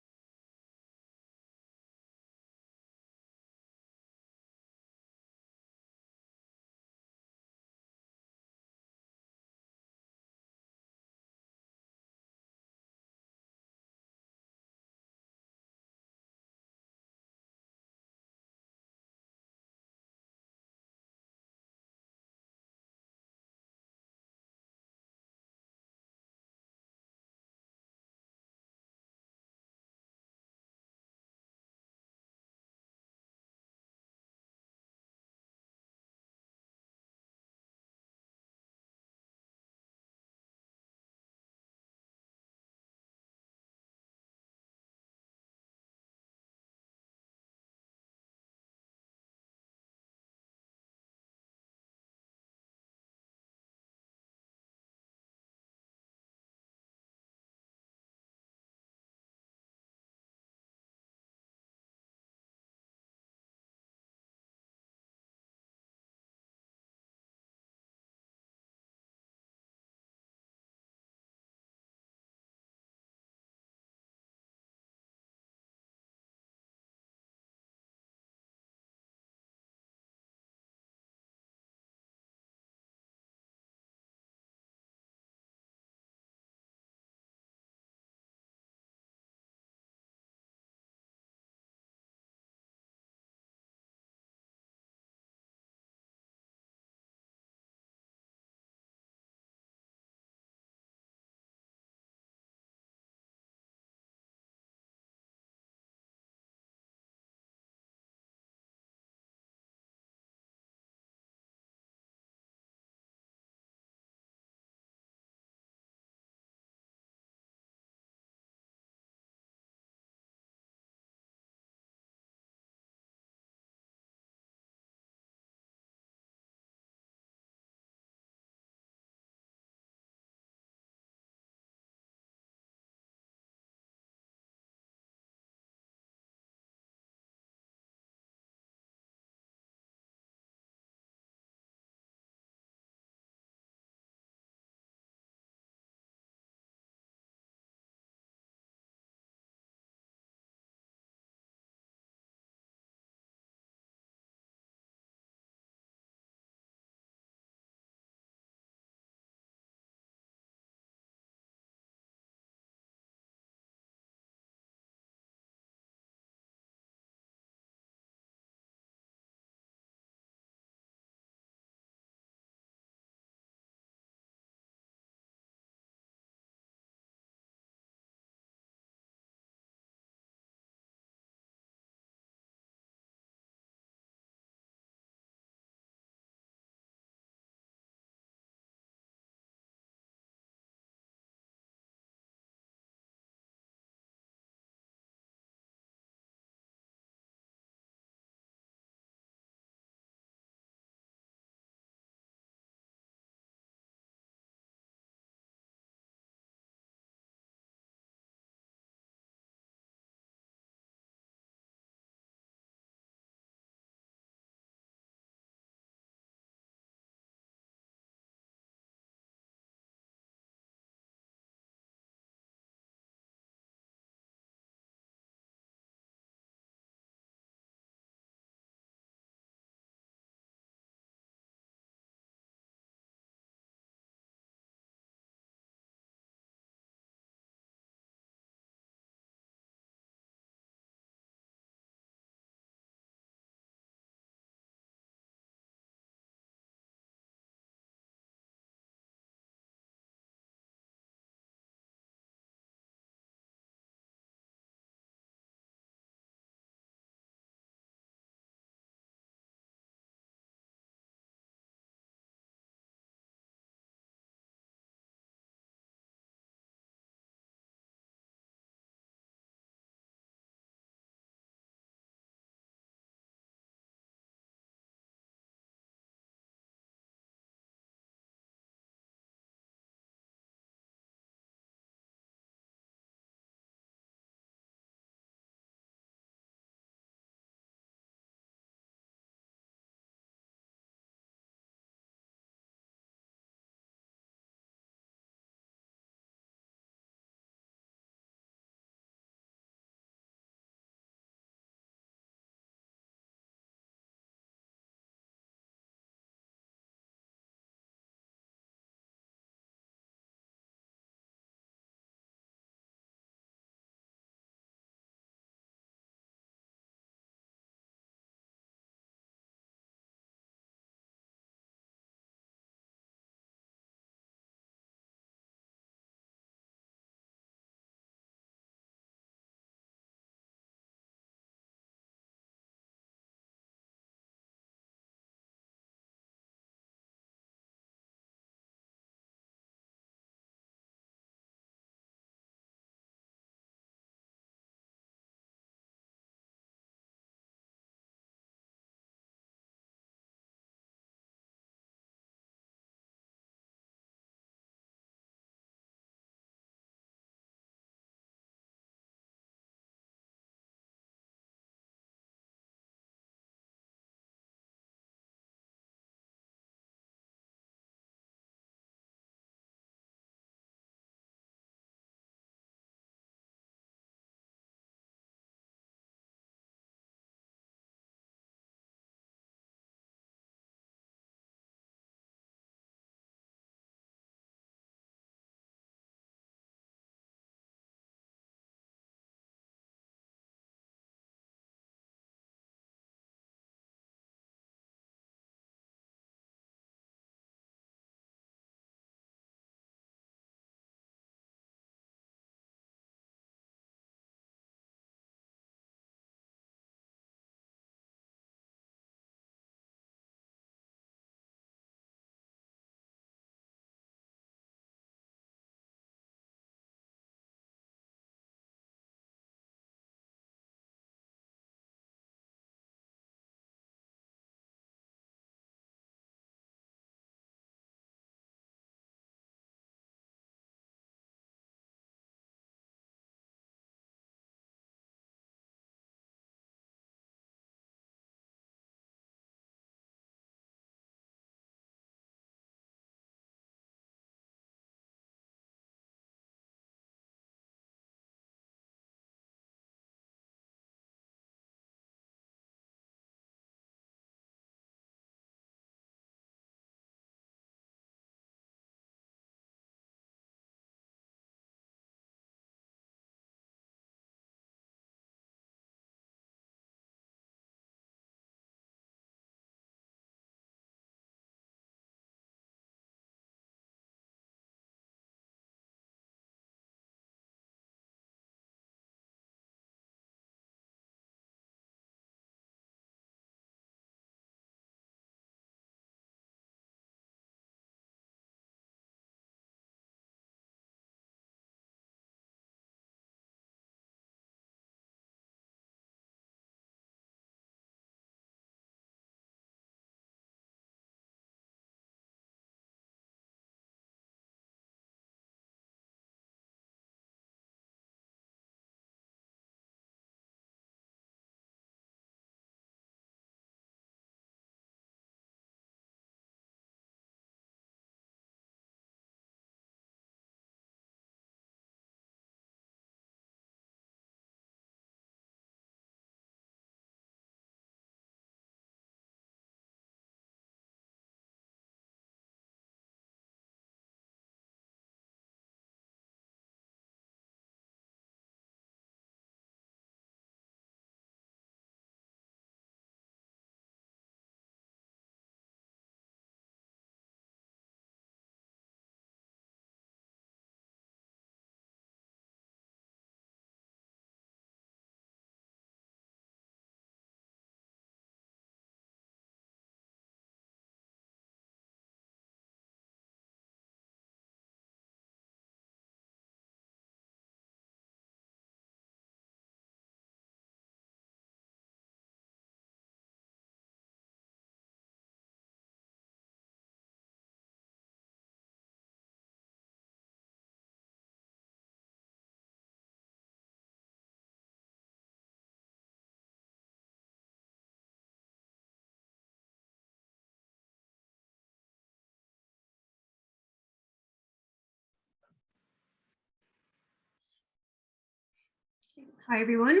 Hi, everyone.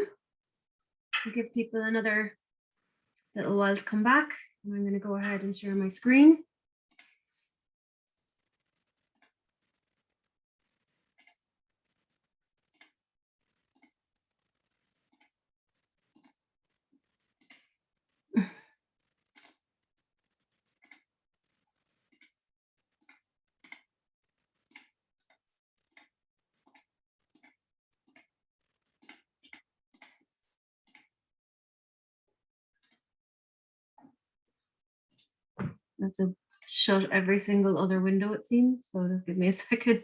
I'll give people another little while to come back. And I'm going to go ahead and share my screen. I have to shut every single other window, it seems. So just give me a second.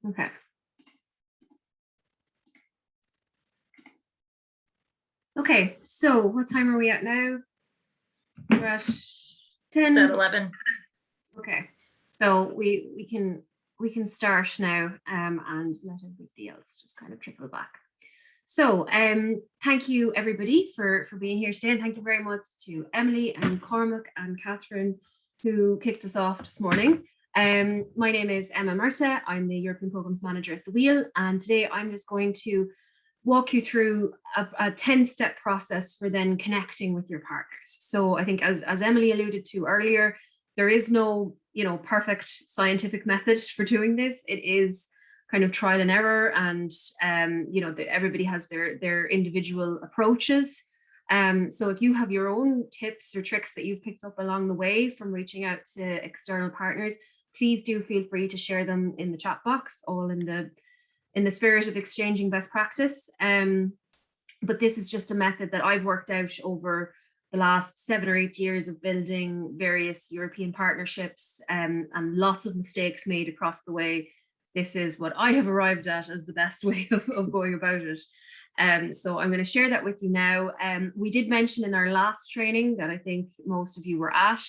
Okay. Okay, so what time are we at now? We're at 10. It's at 11. Okay, so we can start now and let everybody else just kind of trickle back. So thank you everybody for being here today, and thank you very much to Emily and Cormac and Catherine who kicked us off this morning. My name is Emma Murta. I'm the European Programs Manager at the Wheel, and today I'm just going to walk you through a 10-step process for then connecting with your partners. So I think as Emily alluded to earlier, there is no perfect scientific method for doing this. It is kind of trial and error, and everybody has their individual approaches. So if you have your own tips or tricks that you've picked up along the way from reaching out to external partners, please do feel free to share them in the chat box, all in the spirit of exchanging best practice. But this is just a method that I've worked out over the last 7 or 8 years of building various European partnerships, and lots of mistakes made across the way. This is what I have arrived at as the best way of going about it. So I'm going to share that with you now. We did mention in our last training that I think most of you were at,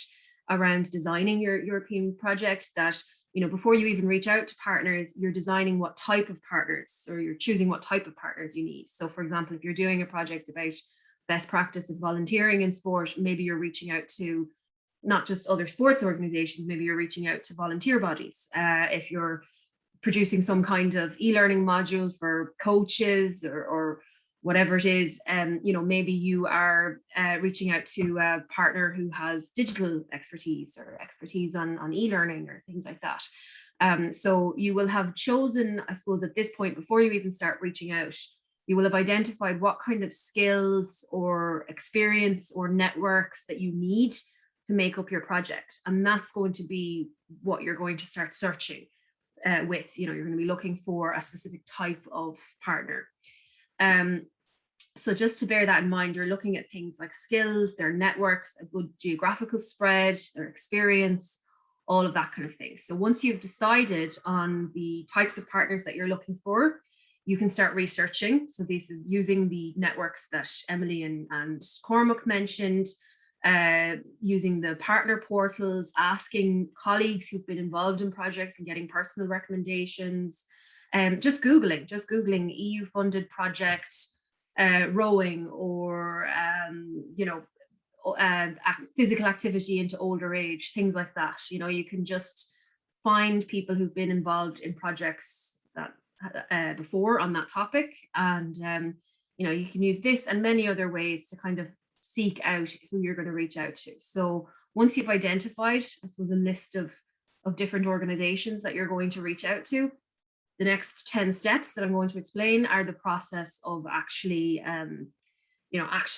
around designing your European project, that before you even reach out to partners, you're designing what type of partners, or you're choosing what type of partners you need. So for example, if you're doing a project about best practice of volunteering in sport, maybe you're reaching out to not just other sports organizations, maybe you're reaching out to volunteer bodies. If you're producing some kind of e-learning module for coaches or whatever it is, maybe you are reaching out to a partner who has digital expertise or expertise on e-learning or things like that. So you will have chosen, I suppose, at this point, before you even start reaching out, you will have identified what kind of skills or experience or networks that you need to make up your project. And that's going to be what you're going to start searching with. You're going to be looking for a specific type of partner. So just to bear that in mind, you're looking at things like skills, their networks, a good geographical spread, their experience, all of that kind of thing. So once you've decided on the types of partners that you're looking for, you can start researching. So this is using the networks that Emily and Cormac mentioned, using the partner portals, asking colleagues who've been involved in projects and getting personal recommendations, just Googling EU-funded project, rowing, or physical activity into older age, things like that. You can just find people who've been involved in projects that before on that topic, and you can use this and many other ways to kind of seek out who you're going to reach out to. So once you've identified, I suppose, a list of different organizations that you're going to reach out to, the next 10 steps that I'm going to explain are the process of actually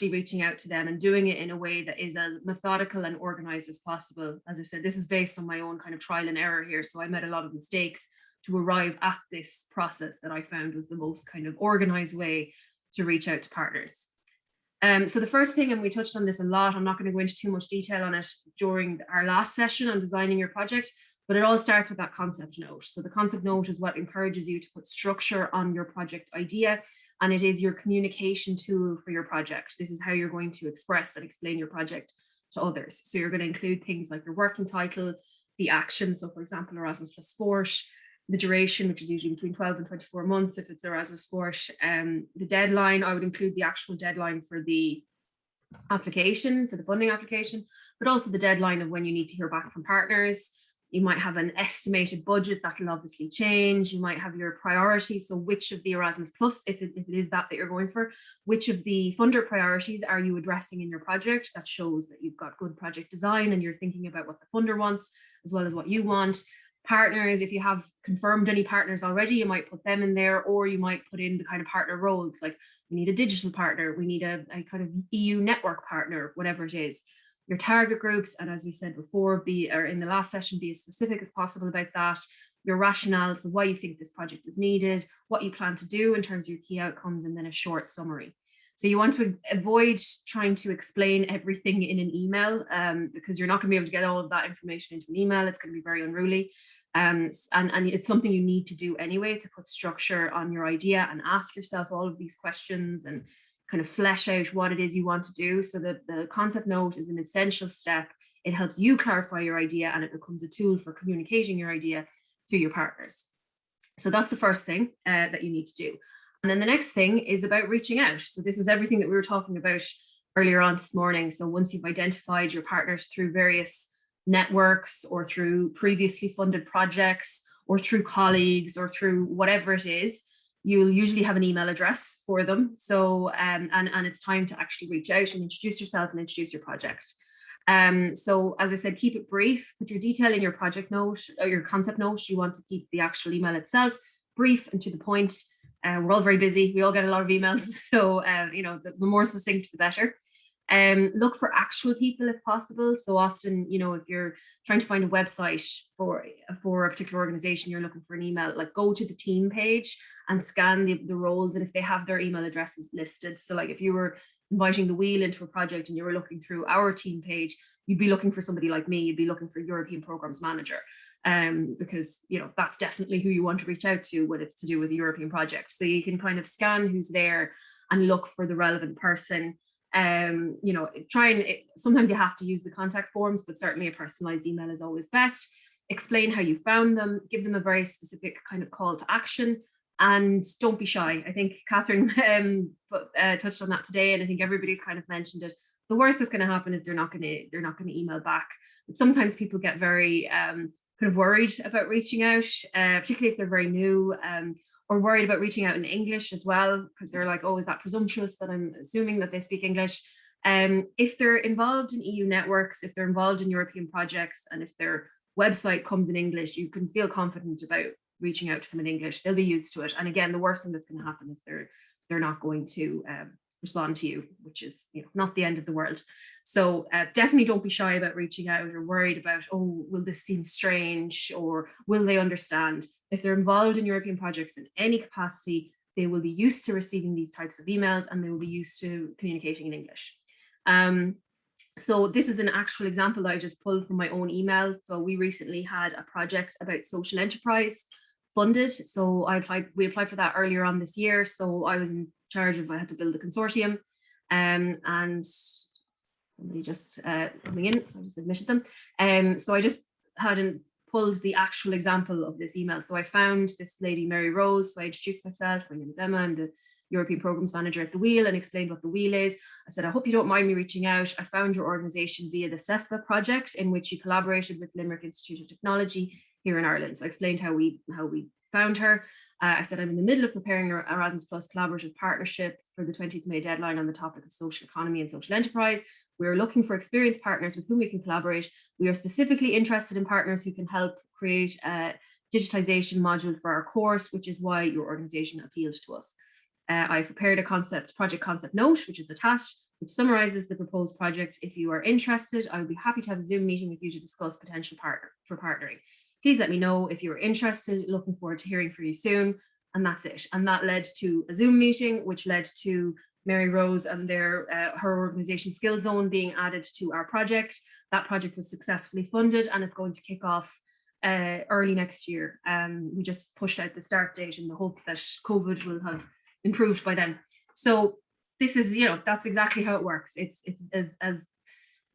reaching out to them and doing it in a way that is as methodical and organized as possible. As I said, this is based on my own kind of trial and error here. So I made a lot of mistakes to arrive at this process that I found was the most kind of organized way to reach out to partners. So the first thing, and we touched on this a lot, I'm not going to go into too much detail on it during our last session on designing your project, but it all starts with that concept note. So the concept note is what encourages you to put structure on your project idea, and it is your communication tool for your project. This is how you're going to express and explain your project to others. So you're going to include things like your working title, the action, so for example, Erasmus plus Sport, the duration, which is usually between 12 and 24 months if it's Erasmus Sport. The deadline, I would include the actual deadline for the application, for the funding application, but also the deadline of when you need to hear back from partners. You might have an estimated budget that will obviously change. You might have your priorities. So which of the Erasmus Plus, if it is that you're going for, which of the funder priorities are you addressing in your project? That shows that you've got good project design and you're thinking about what the funder wants as well as what you want. Partners, if you have confirmed any partners already, you might put them in there, or you might put in the kind of partner roles, like we need a digital partner, we need a kind of EU network partner, whatever it is. Your target groups, and as we said before, or in the last session, be as specific as possible about that. Your rationale, so why you think this project is needed, what you plan to do in terms of your key outcomes, and then a short summary. So you want to avoid trying to explain everything in an email, because you're not going to be able to get all of that information into an email. It's going to be very unruly. And it's something you need to do anyway, to put structure on your idea and ask yourself all of these questions and kind of flesh out what it is you want to do. So that the concept note is an essential step. It helps you clarify your idea and it becomes a tool for communicating your idea to your partners. So that's the first thing that you need to do. And then the next thing is about reaching out. So this is everything that we were talking about earlier on this morning. So once you've identified your partners through various networks or through previously funded projects or through colleagues or through whatever it is, you'll usually have an email address for them. So, and it's time to actually reach out and introduce yourself and introduce your project. So as I said, keep it brief, put your detail in your project note or your concept note. You want to keep the actual email itself brief and to the point. We're all very busy. We all get a lot of emails. So, the more succinct, the better. Look for actual people if possible. So often, if you're trying to find a website for a particular organization, you're looking for an email, like go to the team page and scan the roles, and if they have their email addresses listed. So like if you were inviting the wheel into a project and you were looking through our team page, you'd be looking for somebody like me, you'd be looking for European Programs Manager. Because that's definitely who you want to reach out to when it's to do with a European project. So you can kind of scan who's there and look for the relevant person. Sometimes you have to use the contact forms, but certainly a personalized email is always best. Explain how you found them, give them a very specific kind of call to action, and don't be shy. I think Catherine touched on that today, and I think everybody's kind of mentioned it. The worst that's going to happen is they're not going to email back. But sometimes people get very kind of worried about reaching out, particularly if they're very new. Or worried about reaching out in English as well, because they're like, oh, is that presumptuous that I'm assuming that they speak English? If they're involved in EU networks, if they're involved in European projects, and if their website comes in English, you can feel confident about reaching out to them in English. They'll be used to it. And again, the worst thing that's going to happen is they're not going to respond to you, which is not the end of the world. So definitely don't be shy about reaching out or worried about, oh, will this seem strange or will they understand? If they're involved in European projects in any capacity, they will be used to receiving these types of emails and they will be used to communicating in English. So this is an actual example that I just pulled from my own email. So we recently had a project about social enterprise funded. So we applied for that earlier on this year. So I was in charge of, I had to build a consortium, and somebody just coming in, so I just admitted them. So I just hadn't pulled the actual example of this email. So I found this lady, Mary Rose. So I introduced myself. My name is Emma. I'm the European Programs Manager at the Wheel, and explained what the Wheel is. I said, I hope you don't mind me reaching out. I found your organization via the CESPA project, in which you collaborated with Limerick Institute of Technology here in Ireland. So I explained how we found her. I said, I'm in the middle of preparing an Erasmus Plus collaborative partnership for the 20th May deadline on the topic of social economy and social enterprise. We're looking for experienced partners with whom we can collaborate. We are specifically interested in partners who can help create a digitization module for our course, which is why your organization appealed to us. I prepared a project concept note, which is attached, which summarizes the proposed project. If you are interested, I would be happy to have a Zoom meeting with you to discuss potential partnering. Please let me know if you are interested. Looking forward to hearing from you soon. And that's it. And that led to a Zoom meeting, which led to Mary Rose and her organization Skill Zone being added to our project. That project was successfully funded and it's going to kick off early next year. We just pushed out the start date in the hope that COVID will have improved by then. So this is, that's exactly how it works. It's as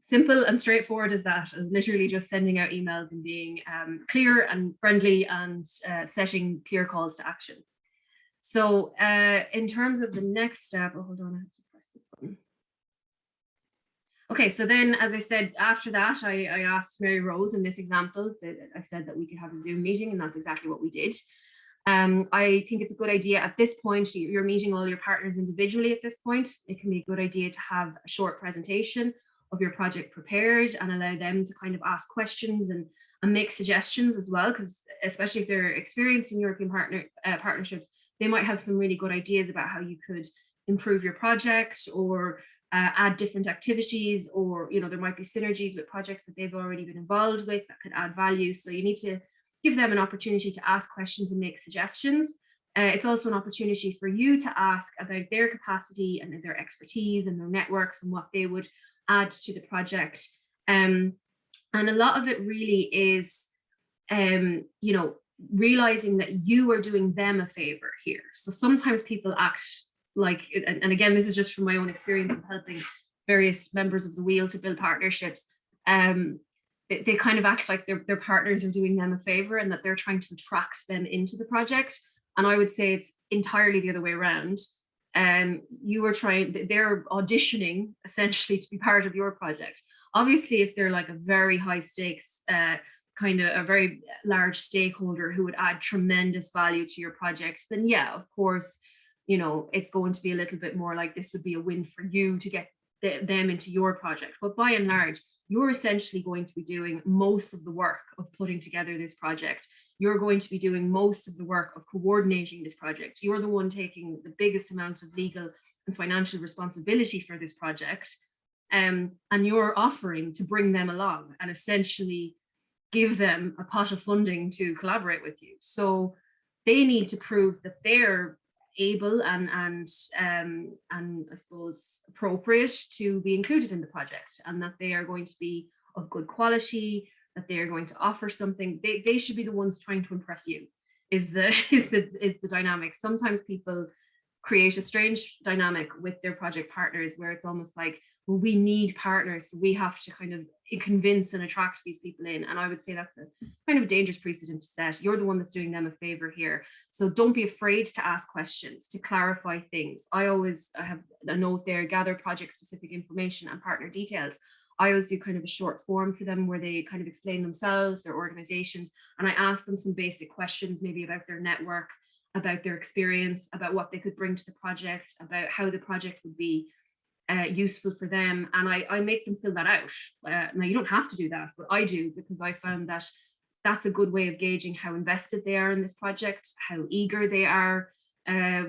simple and straightforward as that, as literally just sending out emails and being clear and friendly and setting clear calls to action. So in terms of the next step, oh, hold on, I have to press this button. Okay, so then, as I said, after that, I asked Mary Rose in this example, I said that we could have a Zoom meeting, and that's exactly what we did. I think it's a good idea at this point, you're meeting all your partners individually at this point. It can be a good idea to have a short presentation of your project prepared and allow them to kind of ask questions and make suggestions as well, because especially if they're experienced in European partnerships, they might have some really good ideas about how you could improve your project or add different activities, or there might be synergies with projects that they've already been involved with that could add value. So you need to give them an opportunity to ask questions and make suggestions. It's also an opportunity for you to ask about their capacity and their expertise and their networks and what they would add to the project. And a lot of it really is, realizing that you are doing them a favor here. So sometimes people act like, and again, this is just from my own experience of helping various members of the wheel to build partnerships. They kind of act like their partners are doing them a favor and that they're trying to attract them into the project. And I would say it's entirely the other way around. They're auditioning essentially to be part of your project. Obviously, if they're like a very high stakes, kind of a very large stakeholder who would add tremendous value to your project, then yeah, of course, it's going to be a little bit more like this would be a win for you to get them into your project. But by and large, you're essentially going to be doing most of the work of putting together this project. You're going to be doing most of the work of coordinating this project. You're the one taking the biggest amount of legal and financial responsibility for this project. And you're offering to bring them along and essentially give them a pot of funding to collaborate with you. So they need to prove that they're able and I suppose appropriate to be included in the project, and that they are going to be of good quality, that they are going to offer something. They should be the ones trying to impress you, is the dynamic. Sometimes people create a strange dynamic with their project partners where it's almost like, well, we need partners, so we have to kind of convince and attract these people in. And I would say that's a kind of dangerous precedent to set. You're the one that's doing them a favor here. So don't be afraid to ask questions, to clarify things. I have a note there, gather project specific information and partner details. I always do kind of a short form for them where they kind of explain themselves, their organizations, and I ask them some basic questions, maybe about their network, about their experience, about what they could bring to the project, about how the project would be useful for them, and I make them fill that out. Now you don't have to do that, but I do, because I found that that's a good way of gauging how invested they are in this project, how eager they are, how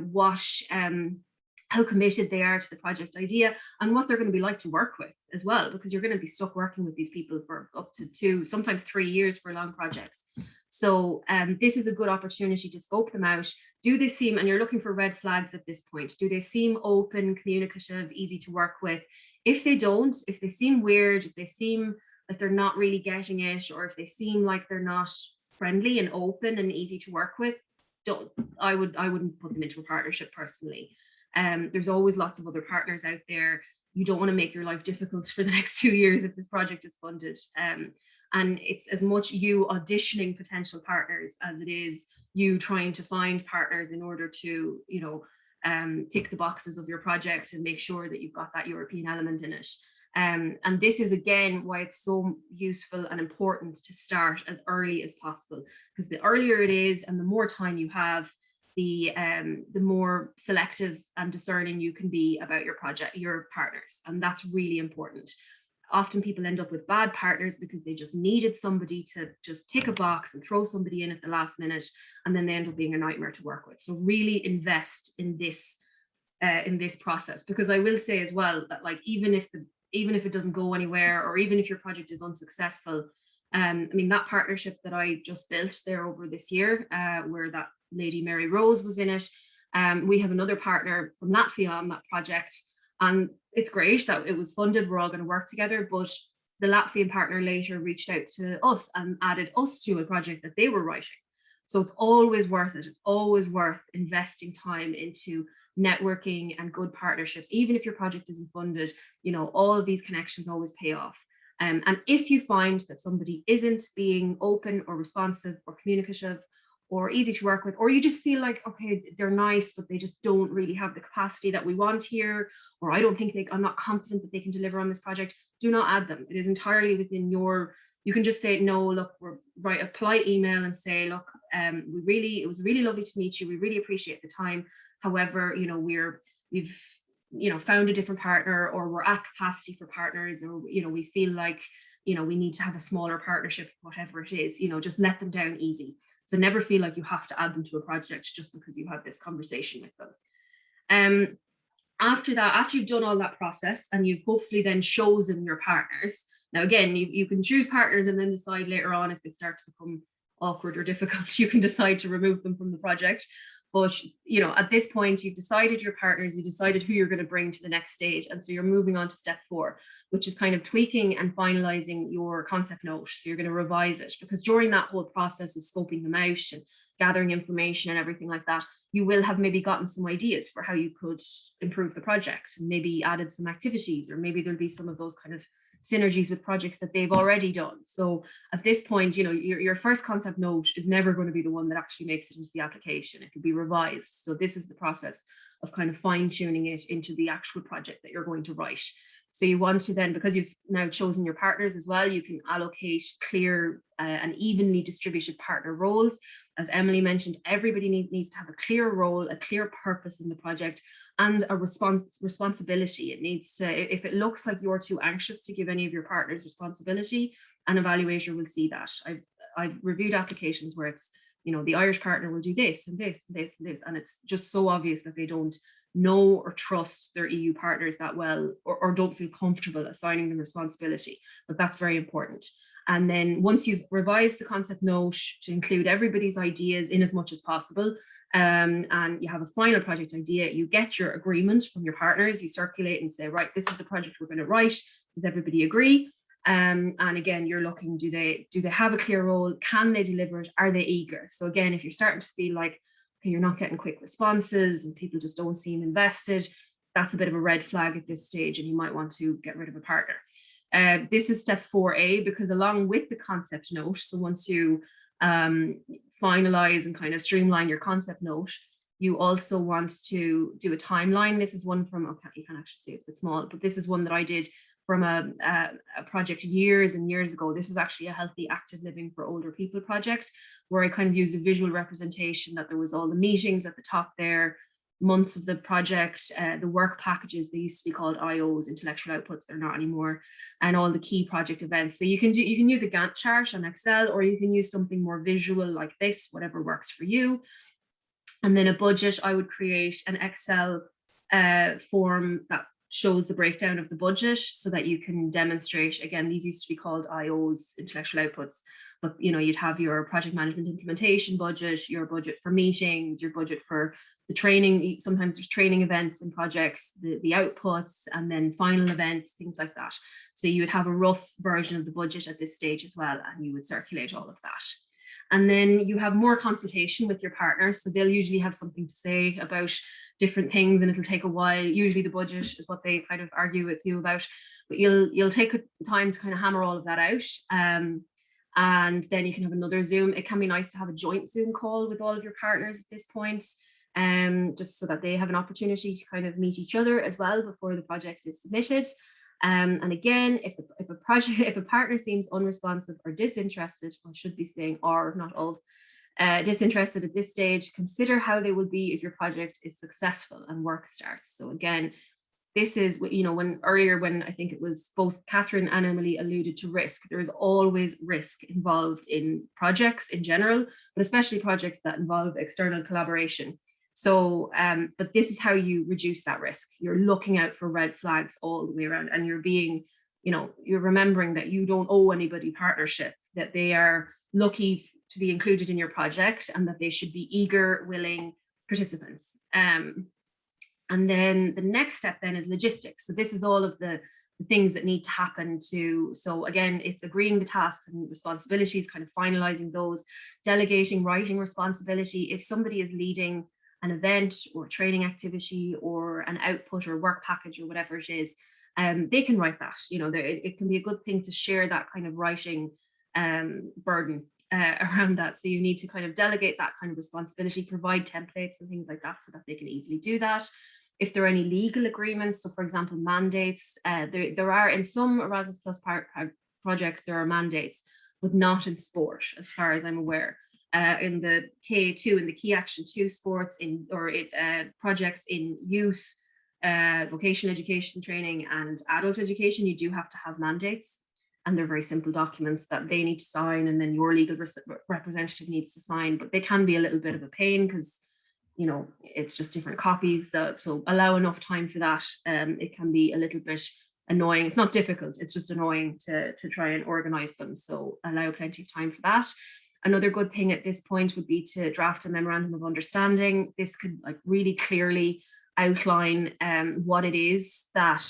committed they are to the project idea, and what they're going to be like to work with as well, because you're going to be stuck working with these people for up to 2, sometimes 3 years for long projects. So this is a good opportunity to scope them out. Do they seem, and you're looking for red flags at this point, do they seem open, communicative, easy to work with? If they don't, if they seem weird, if they seem like they're not really getting it, or if they seem like they're not friendly and open and easy to work with, I wouldn't put them into a partnership personally. There's always lots of other partners out there. You don't want to make your life difficult for the next 2 years if this project is funded. And it's as much you auditioning potential partners as it is you trying to find partners in order to, tick the boxes of your project and make sure that you've got that European element in it. And this is, again, why it's so useful and important to start as early as possible, because the earlier it is and the more time you have, the more selective and discerning you can be about your project, your partners. And that's really important. Often people end up with bad partners because they just needed somebody to just tick a box and throw somebody in at the last minute, and then they end up being a nightmare to work with. So really invest in this process, because I will say as well that, like, even if it doesn't go anywhere, or even if your project is unsuccessful, that partnership that I just built there over this year, where that lady Mary Rose was in it, we have another partner from Latvia on that project. And it's great that it was funded, we're all going to work together, but the Latvian partner later reached out to us and added us to a project that they were writing. So it's always worth it. It's always worth investing time into networking and good partnerships. Even if your project isn't funded, you know, all of these connections always pay off. And if you find that somebody isn't being open or responsive or communicative or easy to work with, or you just feel like, okay, they're nice, but they just don't really have the capacity that we want here, or I don't think I'm not confident that they can deliver on this project, do not add them. It is entirely within your, you can just say, no, look, write a polite email and say, look, it was really lovely to meet you. We really appreciate the time. However, you know, we've you know, found a different partner, or we're at capacity for partners, or, you know, we feel like, you know, we need to have a smaller partnership, whatever it is, you know, just let them down easy. So never feel like you have to add them to a project just because you had this conversation with them. After that, after you've done all that process and you've hopefully then chosen your partners, now again, you can choose partners and then decide later on if they start to become awkward or difficult, you can decide to remove them from the project. But, you know, at this point, you've decided your partners, you decided who you're going to bring to the next stage. And so you're moving on to step 4, which is kind of tweaking and finalizing your concept note. So you're going to revise it, because during that whole process of scoping them out and gathering information and everything like that, you will have maybe gotten some ideas for how you could improve the project, and maybe added some activities, or maybe there'll be some of those kind of synergies with projects that they've already done. So at this point, you know, your first concept note is never going to be the one that actually makes it into the application. It can be revised. So this is the process of kind of fine tuning it into the actual project that you're going to write. So you want to then, because you've now chosen your partners as well, you can allocate clear and evenly distributed partner roles. As Emily mentioned, everybody needs to have a clear role, a clear purpose in the project, and a responsibility. It needs to, if it looks like you're too anxious to give any of your partners responsibility, an evaluator will see that. I've reviewed applications where it's, you know, the Irish partner will do this and this and this and this, and it's just so obvious that they don't know or trust their EU partners that well, or don't feel comfortable assigning them responsibility. But that's very important. And then once you've revised the concept note to include everybody's ideas in as much as possible, and you have a final project idea, you get your agreement from your partners, you circulate and say, right, this is the project we're going to write. Does everybody agree? And again, you're looking, do they have a clear role? Can they deliver it? Are they eager? So again, if you're starting to feel like, okay, you're not getting quick responses and people just don't seem invested, that's a bit of a red flag at this stage, and you might want to get rid of a partner. This is step 4A, because along with the concept note, so once you finalize and kind of streamline your concept note, you also want to do a timeline. This is one from, okay, you can actually see it's a bit small, but this is one that I did from a project years and years ago. This is actually a healthy active living for older people project, where I kind of used a visual representation that there was all the meetings at the top there, months of the project, the work packages, they used to be called IOs, intellectual outputs, they're not anymore, and all the key project events. So you can use a Gantt chart on Excel, or you can use something more visual like this, whatever works for you. And then a budget, I would create an Excel form that shows the breakdown of the budget so that you can demonstrate, again, these used to be called IOs, intellectual outputs, but you know, you'd have your project management implementation budget, your budget for meetings, your budget for the training. Sometimes there's training events and projects, the outputs, and then final events, things like that. So you would have a rough version of the budget at this stage as well, and you would circulate all of that. And then you have more consultation with your partners. So they'll usually have something to say about different things, and it'll take a while. Usually the budget is what they kind of argue with you about, but you'll take time to kind of hammer all of that out. And then you can have another Zoom. It can be nice to have a joint Zoom call with all of your partners at this point, just so that they have an opportunity to kind of meet each other as well before the project is submitted. And again, if a partner seems unresponsive or disinterested, I should be saying or, not of, disinterested at this stage, consider how they will be if your project is successful and work starts. So again, this is, you know, when I think it was both Catherine and Emily alluded to risk, there is always risk involved in projects in general, but especially projects that involve external collaboration. So, but this is how you reduce that risk. You're looking out for red flags all the way around, and you're being, you know, you're remembering that you don't owe anybody partnership, that they are lucky to be included in your project, and that they should be eager, willing participants. And then the next step then is logistics. So this is all of the things that need to happen to, so again, it's agreeing the tasks and responsibilities, kind of finalizing those, delegating, writing responsibility. If somebody is leading an event or training activity or an output or work package or whatever it is, they can write that. You know, it can be a good thing to share that kind of writing burden around that. So you need to kind of delegate that kind of responsibility, provide templates and things like that so that they can easily do that. If there are any legal agreements, so for example, mandates, there are in some Erasmus Plus projects, there are mandates, but not in sport, as far as I'm aware. In the KA2, in the Key Action 2 sports, projects in youth, vocational education training and adult education, you do have to have mandates, and they're very simple documents that they need to sign, and then your legal representative needs to sign, but they can be a little bit of a pain because, you know, it's just different copies. So allow enough time for that. It can be a little bit annoying. It's not difficult, it's just annoying to try and organize them. So allow plenty of time for that. Another good thing at this point would be to draft a memorandum of understanding. This could like really clearly outline what it is that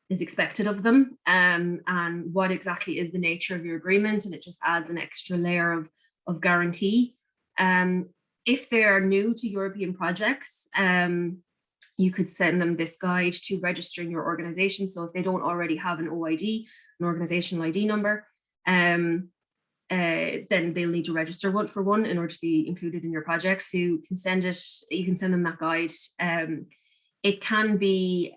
is expected of them, and what exactly is the nature of your agreement, and it just adds an extra layer of guarantee. If they are new to European projects, you could send them this guide to registering your organization. So if they don't already have an OID, an organizational ID number, then they'll need to register one for one in order to be included in your project. So you can send them that guide. It can be,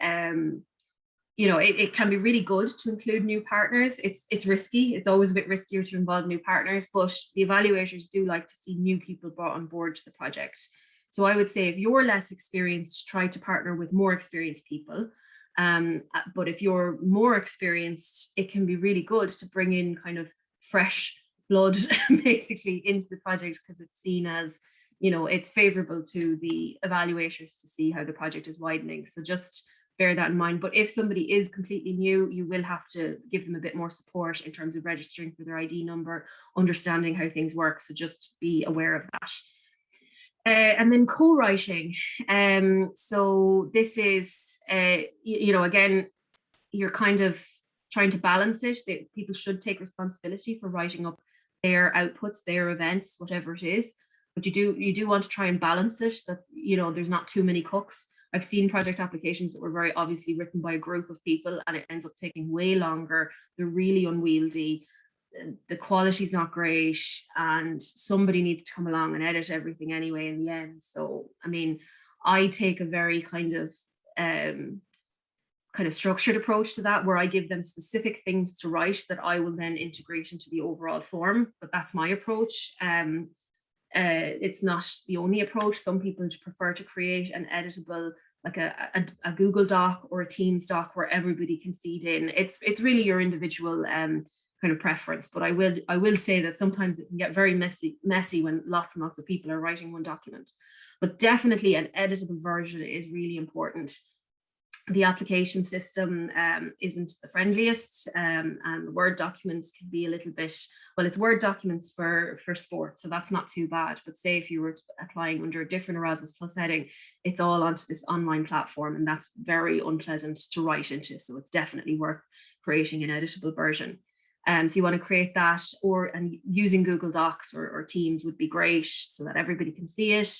it can be really good to include new partners. It's risky. It's always a bit riskier to involve new partners, but the evaluators do like to see new people brought on board to the project. So I would say if you're less experienced, try to partner with more experienced people. But if you're more experienced, it can be really good to bring in kind of fresh blood basically into the project, because it's seen as, you know, it's favorable to the evaluators to see how the project is widening. So just bear that in mind. But if somebody is completely new, you will have to give them a bit more support in terms of registering for their ID number, understanding how things work. So just be aware of that. And then co-writing. So this is, again, you're kind of trying to balance it. That people should take responsibility for writing up their outputs, their events, whatever it is. But you do want to try and balance it, that, you know, there's not too many cooks. I've seen project applications that were very obviously written by a group of people, and it ends up taking way longer. They're really unwieldy. The quality's not great, and somebody needs to come along and edit everything anyway in the end. So, I mean, I take a very kind of structured approach to that, where I give them specific things to write that I will then integrate into the overall form. But that's my approach. It's not the only approach. Some people prefer to create an editable, like a Google Doc or a Teams doc where everybody can feed in. It's really your individual kind of preference. But I will say that sometimes it can get very messy when lots and lots of people are writing one document. But definitely an editable version is really important. The application system isn't the friendliest, and Word documents can be a little bit, well, it's Word documents for sport, so that's not too bad. But say if you were applying under a different Erasmus Plus heading, it's all onto this online platform, and that's very unpleasant to write into. So it's definitely worth creating an editable version. So you want to create that, and using Google Docs or Teams would be great so that everybody can see it.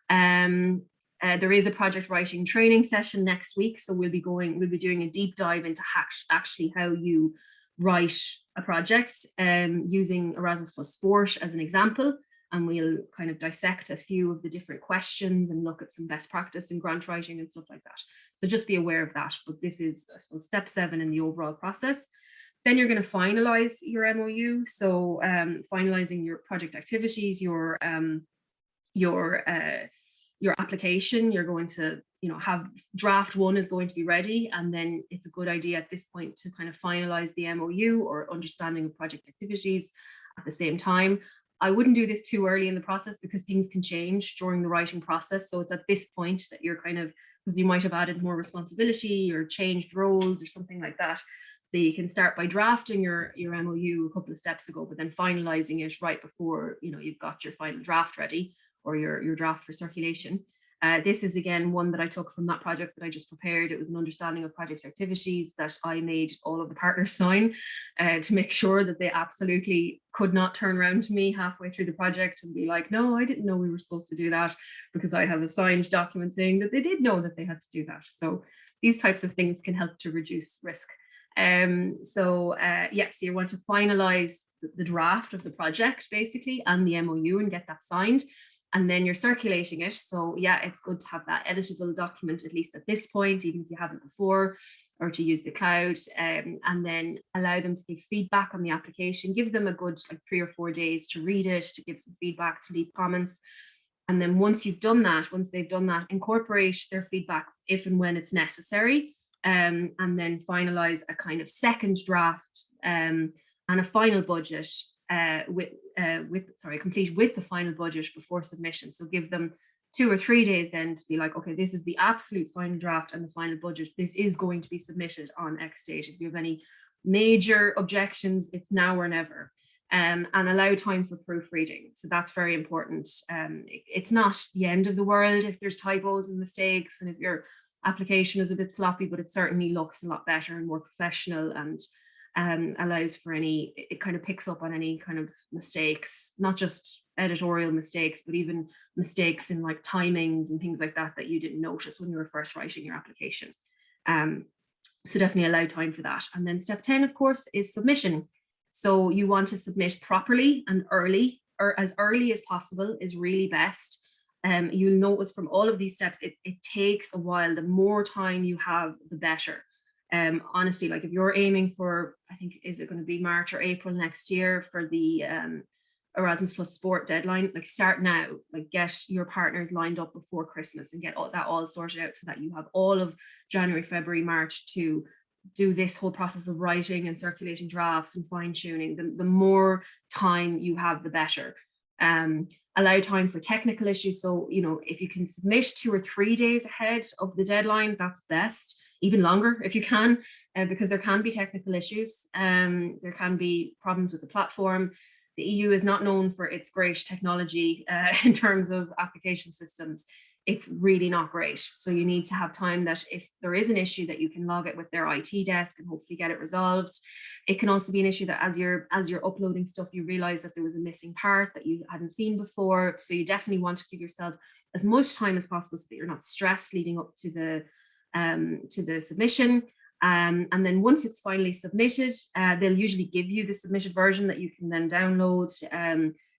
There is a project writing training session next week, so we'll be doing a deep dive into actually how you write a project, using Erasmus Plus Sport as an example, and we'll kind of dissect a few of the different questions and look at some best practice in grant writing and stuff like that. So just be aware of that. But this is, I suppose, step 7 in the overall process. Then you're going to finalize your MOU. So finalizing your project activities, your application. You're going to, have draft 1 is going to be ready, and then it's a good idea at this point to kind of finalize the MOU or understanding of project activities at the same time. I wouldn't do this too early in the process because things can change during the writing process. So it's at this point that you're kind of, because you might have added more responsibility or changed roles or something like that. So you can start by drafting your MOU a couple of steps ago, but then finalizing it right before, you've got your final draft ready, or your draft for circulation. This is again one that I took from that project that I just prepared. It was an understanding of project activities that I made all of the partners sign to make sure that they absolutely could not turn around to me halfway through the project and be like, no, I didn't know we were supposed to do that, because I have a signed document saying that they did know that they had to do that. So these types of things can help to reduce risk. Yes, you want to finalize the draft of the project basically and the MOU and get that signed, and then you're circulating it. So yeah, it's good to have that editable document at least at this point, even if you haven't before, or to use the cloud, and then allow them to give feedback on the application. Give them a good like 3 or 4 days to read it, to give some feedback, to leave comments. And then once they've done that, incorporate their feedback if and when it's necessary, and then finalize a kind of second draft and a final budget complete with the final budget before submission. So give them 2 or 3 days then to be like, okay, this is the absolute final draft and the final budget. This is going to be submitted on X date. If you have any major objections, it's now or never. And allow time for proofreading. So that's very important. It's not the end of the world if there's typos and mistakes, and if your application is a bit sloppy, but it certainly looks a lot better and more professional, and allows for it kind of picks up on any kind of mistakes, not just editorial mistakes, but even mistakes in like timings and things like that that you didn't notice when you were first writing your application. So definitely allow time for that. And then step 10, of course, is submission. So you want to submit properly and early, or as early as possible is really best. You'll notice from all of these steps, it takes a while. The more time you have, the better. Honestly, like if you're aiming for, I think, is it going to be March or April next year for the Erasmus Plus sport deadline, like start now, like get your partners lined up before Christmas and get that all sorted out so that you have all of January, February, March to do this whole process of writing and circulating drafts and fine tuning. The more time you have, the better. Allow time for technical issues. So, if you can submit 2 or 3 days ahead of the deadline, that's best. Even longer if you can, because there can be technical issues. There can be problems with the platform. The EU is not known for its great technology in terms of application systems. It's really not great. So you need to have time that if there is an issue that you can log it with their IT desk and hopefully get it resolved. It can also be an issue that as you're uploading stuff, you realize that there was a missing part that you hadn't seen before. So you definitely want to give yourself as much time as possible so that you're not stressed leading up to the submission. And then once it's finally submitted, they'll usually give you the submitted version that you can then download.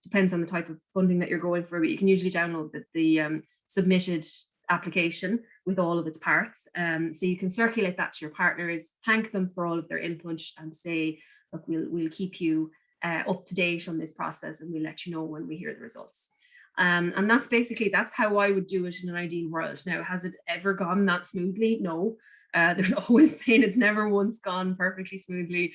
Depends on the type of funding that you're going for, but you can usually download the submitted application with all of its parts. So you can circulate that to your partners, thank them for all of their input, and say, look, we'll keep you up to date on this process, and we'll let you know when we hear the results. And that's how I would do it in an ideal world. Now, has it ever gone that smoothly? No. There's always been, it's never once gone perfectly smoothly.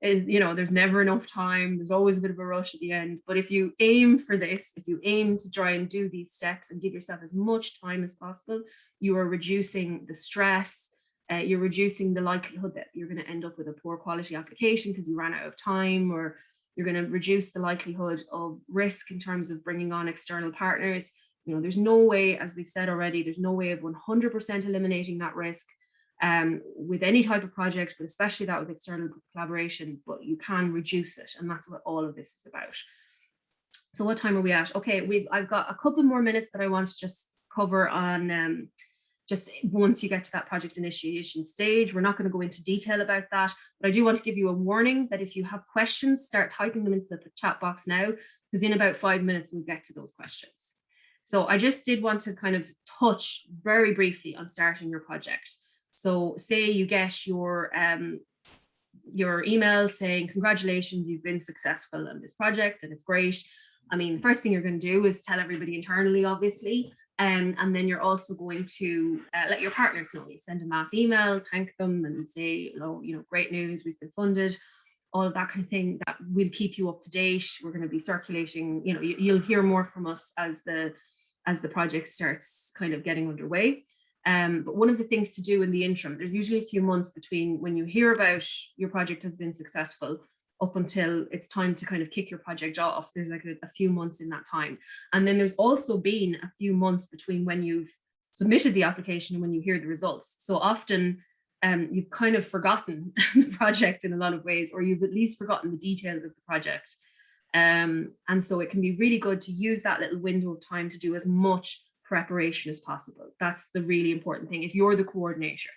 There's never enough time. There's always a bit of a rush at the end. But if you aim for this, if you aim to try and do these steps and give yourself as much time as possible, you are reducing the stress. You're reducing the likelihood that you're going to end up with a poor quality application because you ran out of time, or you're going to reduce the likelihood of risk in terms of bringing on external partners. There's no way, as we've said already, there's no way of 100% eliminating that risk with any type of project, but especially that with external collaboration, but you can reduce it. And that's what all of this is about. So what time are we at? Okay, I've got a couple more minutes that I want to just cover on just once you get to that project initiation stage. We're not going to go into detail about that, but I do want to give you a warning that if you have questions, start typing them into the chat box now, because in about 5 minutes, we'll get to those questions. So I just did want to kind of touch very briefly on starting your project. So say you get your email saying, congratulations, you've been successful in this project and it's great. I mean, the first thing you're going to do is tell everybody internally, obviously. And then you're also going to let your partners know. You send a mass email, thank them and say, great news, we've been funded, all of that kind of thing. That will keep you up to date. We're going to be circulating, you'll hear more from us as the project starts kind of getting underway. But one of the things to do in the interim, there's usually a few months between when you hear about your project has been successful up until it's time to kind of kick your project off. There's like a few months in that time. And then there's also been a few months between when you've submitted the application and when you hear the results. So often you've kind of forgotten the project in a lot of ways, or you've at least forgotten the details of the project. And so it can be really good to use that little window of time to do as much preparation as possible. That's the really important thing. If you're the coordinator,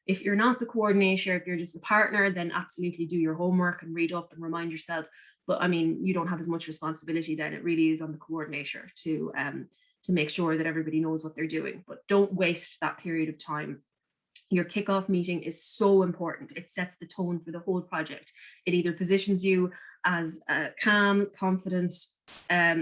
if you're not the coordinator, if you're just a partner, then absolutely do your homework and read up and remind yourself. But I mean, you don't have as much responsibility then. It really is on the coordinator to make sure that everybody knows what they're doing. But don't waste that period of time. Your kickoff meeting is so important. It sets the tone for the whole project. It either positions you as a calm, confident,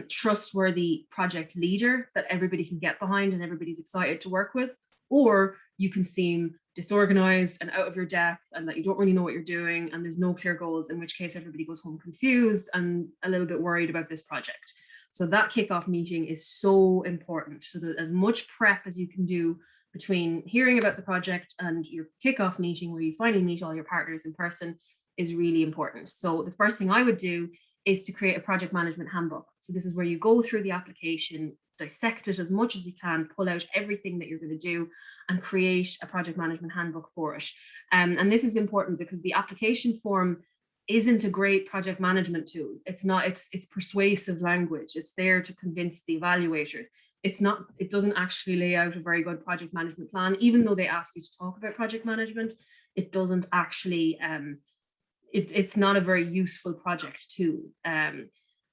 trustworthy project leader that everybody can get behind and everybody's excited to work with, or you can seem disorganized and out of your depth and that you don't really know what you're doing and there's no clear goals, in which case everybody goes home confused and a little bit worried about this project. So that kickoff meeting is so important, so that as much prep as you can do between hearing about the project and your kickoff meeting where you finally meet all your partners in person is really important. So the first thing I would do is to create a project management handbook. So this is where you go through the application, dissect it as much as you can, pull out everything that you're going to do and create a project management handbook for it. And this is important because the application form isn't a great project management tool. It's not, it's persuasive language. It's there to convince the evaluators. It's not, it doesn't actually lay out a very good project management plan, even though they ask you to talk about project management. It doesn't actually, it's not a very useful project tool.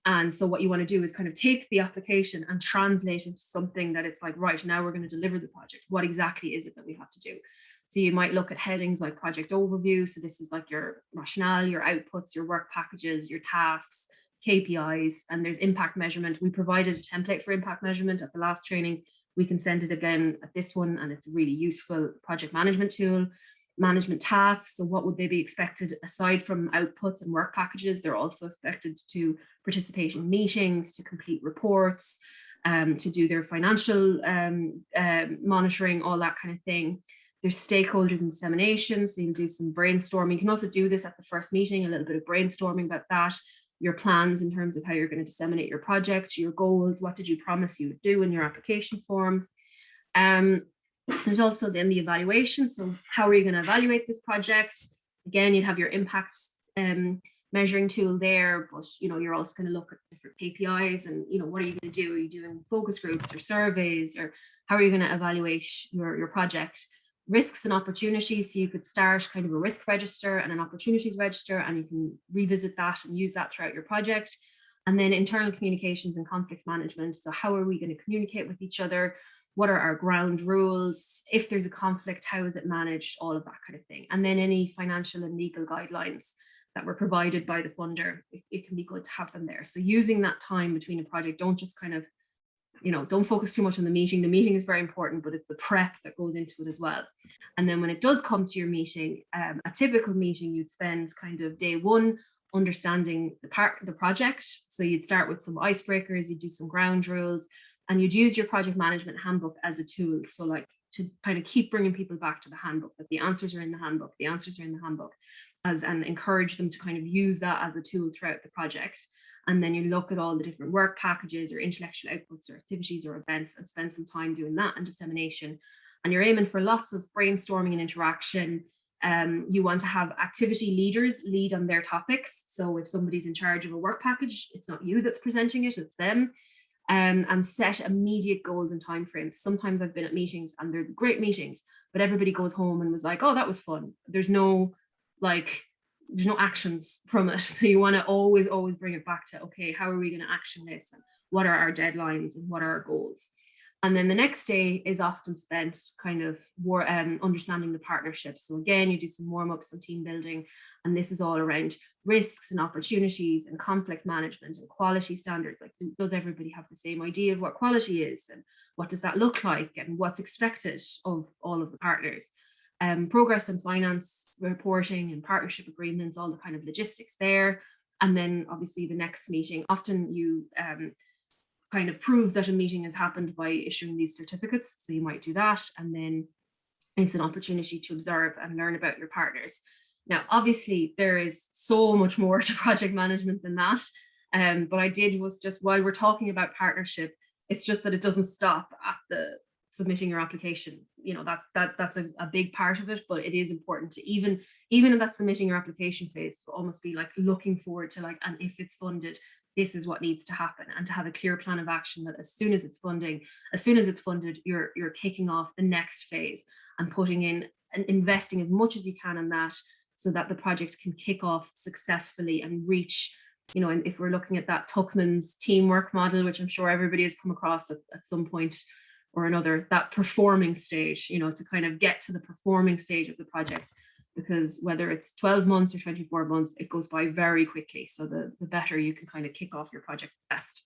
And so what you want to do is kind of take the application and translate it into something that it's like, right, now we're going to deliver the project. What exactly is it that we have to do? So you might look at headings like project overview. So this is like your rationale, your outputs, your work packages, your tasks, KPIs, and there's impact measurement. We provided a template for impact measurement at the last training. We can send it again at this one, and it's a really useful project management tool. Management tasks, so what would they be expected aside from outputs and work packages? They're also expected to participate in meetings, to complete reports, to do their financial monitoring, all that kind of thing. There's stakeholders and dissemination, so you'll do some brainstorming. You can also do this at the first meeting, a little bit of brainstorming about that, your plans in terms of how you're going to disseminate your project, your goals, what did you promise you would do in your application form. There's also then the evaluation. So how are you going to evaluate this project? Again, you'd have your impact measuring tool there, but you're also going to look at different KPIs and what are you going to do? Are you doing focus groups or surveys, or how are you going to evaluate your project? Risks and opportunities. So you could start kind of a risk register and an opportunities register, and you can revisit that and use that throughout your project. And then internal communications and conflict management. So how are we going to communicate with each other? What are our ground rules? If there's a conflict, how is it managed? All of that kind of thing. And then any financial and legal guidelines that were provided by the funder, it can be good to have them there. So using that time between a project, don't just kind of, don't focus too much on the meeting. The meeting is very important, but it's the prep that goes into it as well. And then when it does come to your meeting, a typical meeting, you'd spend kind of day one understanding the project. So you'd start with some icebreakers, you'd do some ground rules, and you'd use your project management handbook as a tool. So like to kind of keep bringing people back to the handbook, that the answers are in the handbook, and encourage them to kind of use that as a tool throughout the project. And then you look at all the different work packages or intellectual outputs or activities or events and spend some time doing that and dissemination. And you're aiming for lots of brainstorming and interaction. You want to have activity leaders lead on their topics. So if somebody's in charge of a work package, it's not you that's presenting it, it's them. And set immediate goals and timeframes. Sometimes I've been at meetings and they're great meetings, but everybody goes home and was like, oh, that was fun. There's no actions from it. So you want to always bring it back to, okay, how are we going to action this? And what are our deadlines and what are our goals? And then the next day is often spent kind of understanding the partnerships. So again, you do some warm-ups and team building, and this is all around risks and opportunities and conflict management and quality standards. Like, does everybody have the same idea of what quality is, and what does that look like, and what's expected of all of the partners? Progress and finance reporting and partnership agreements, all the kind of logistics there. And then obviously the next meeting, often you kind of prove that a meeting has happened by issuing these certificates. So you might do that. And then it's an opportunity to observe and learn about your partners. Now, obviously, there is so much more to project management than that. But I did was just, while we're talking about partnership, it's just that it doesn't stop at the submitting your application. You know, that's a big part of it, but it is important to even in that submitting your application phase, to almost be like looking forward to like, and if it's funded, this is what needs to happen, and to have a clear plan of action that as soon as it's funded, you're kicking off the next phase and putting in and investing as much as you can in that, so that the project can kick off successfully and reach, you know, and if we're looking at that Tuckman's teamwork model, which I'm sure everybody has come across at some point or another, that performing stage, you know, to kind of get to the performing stage of the project, because whether it's 12 months or 24 months, it goes by very quickly. So the better you can kind of kick off your project, best.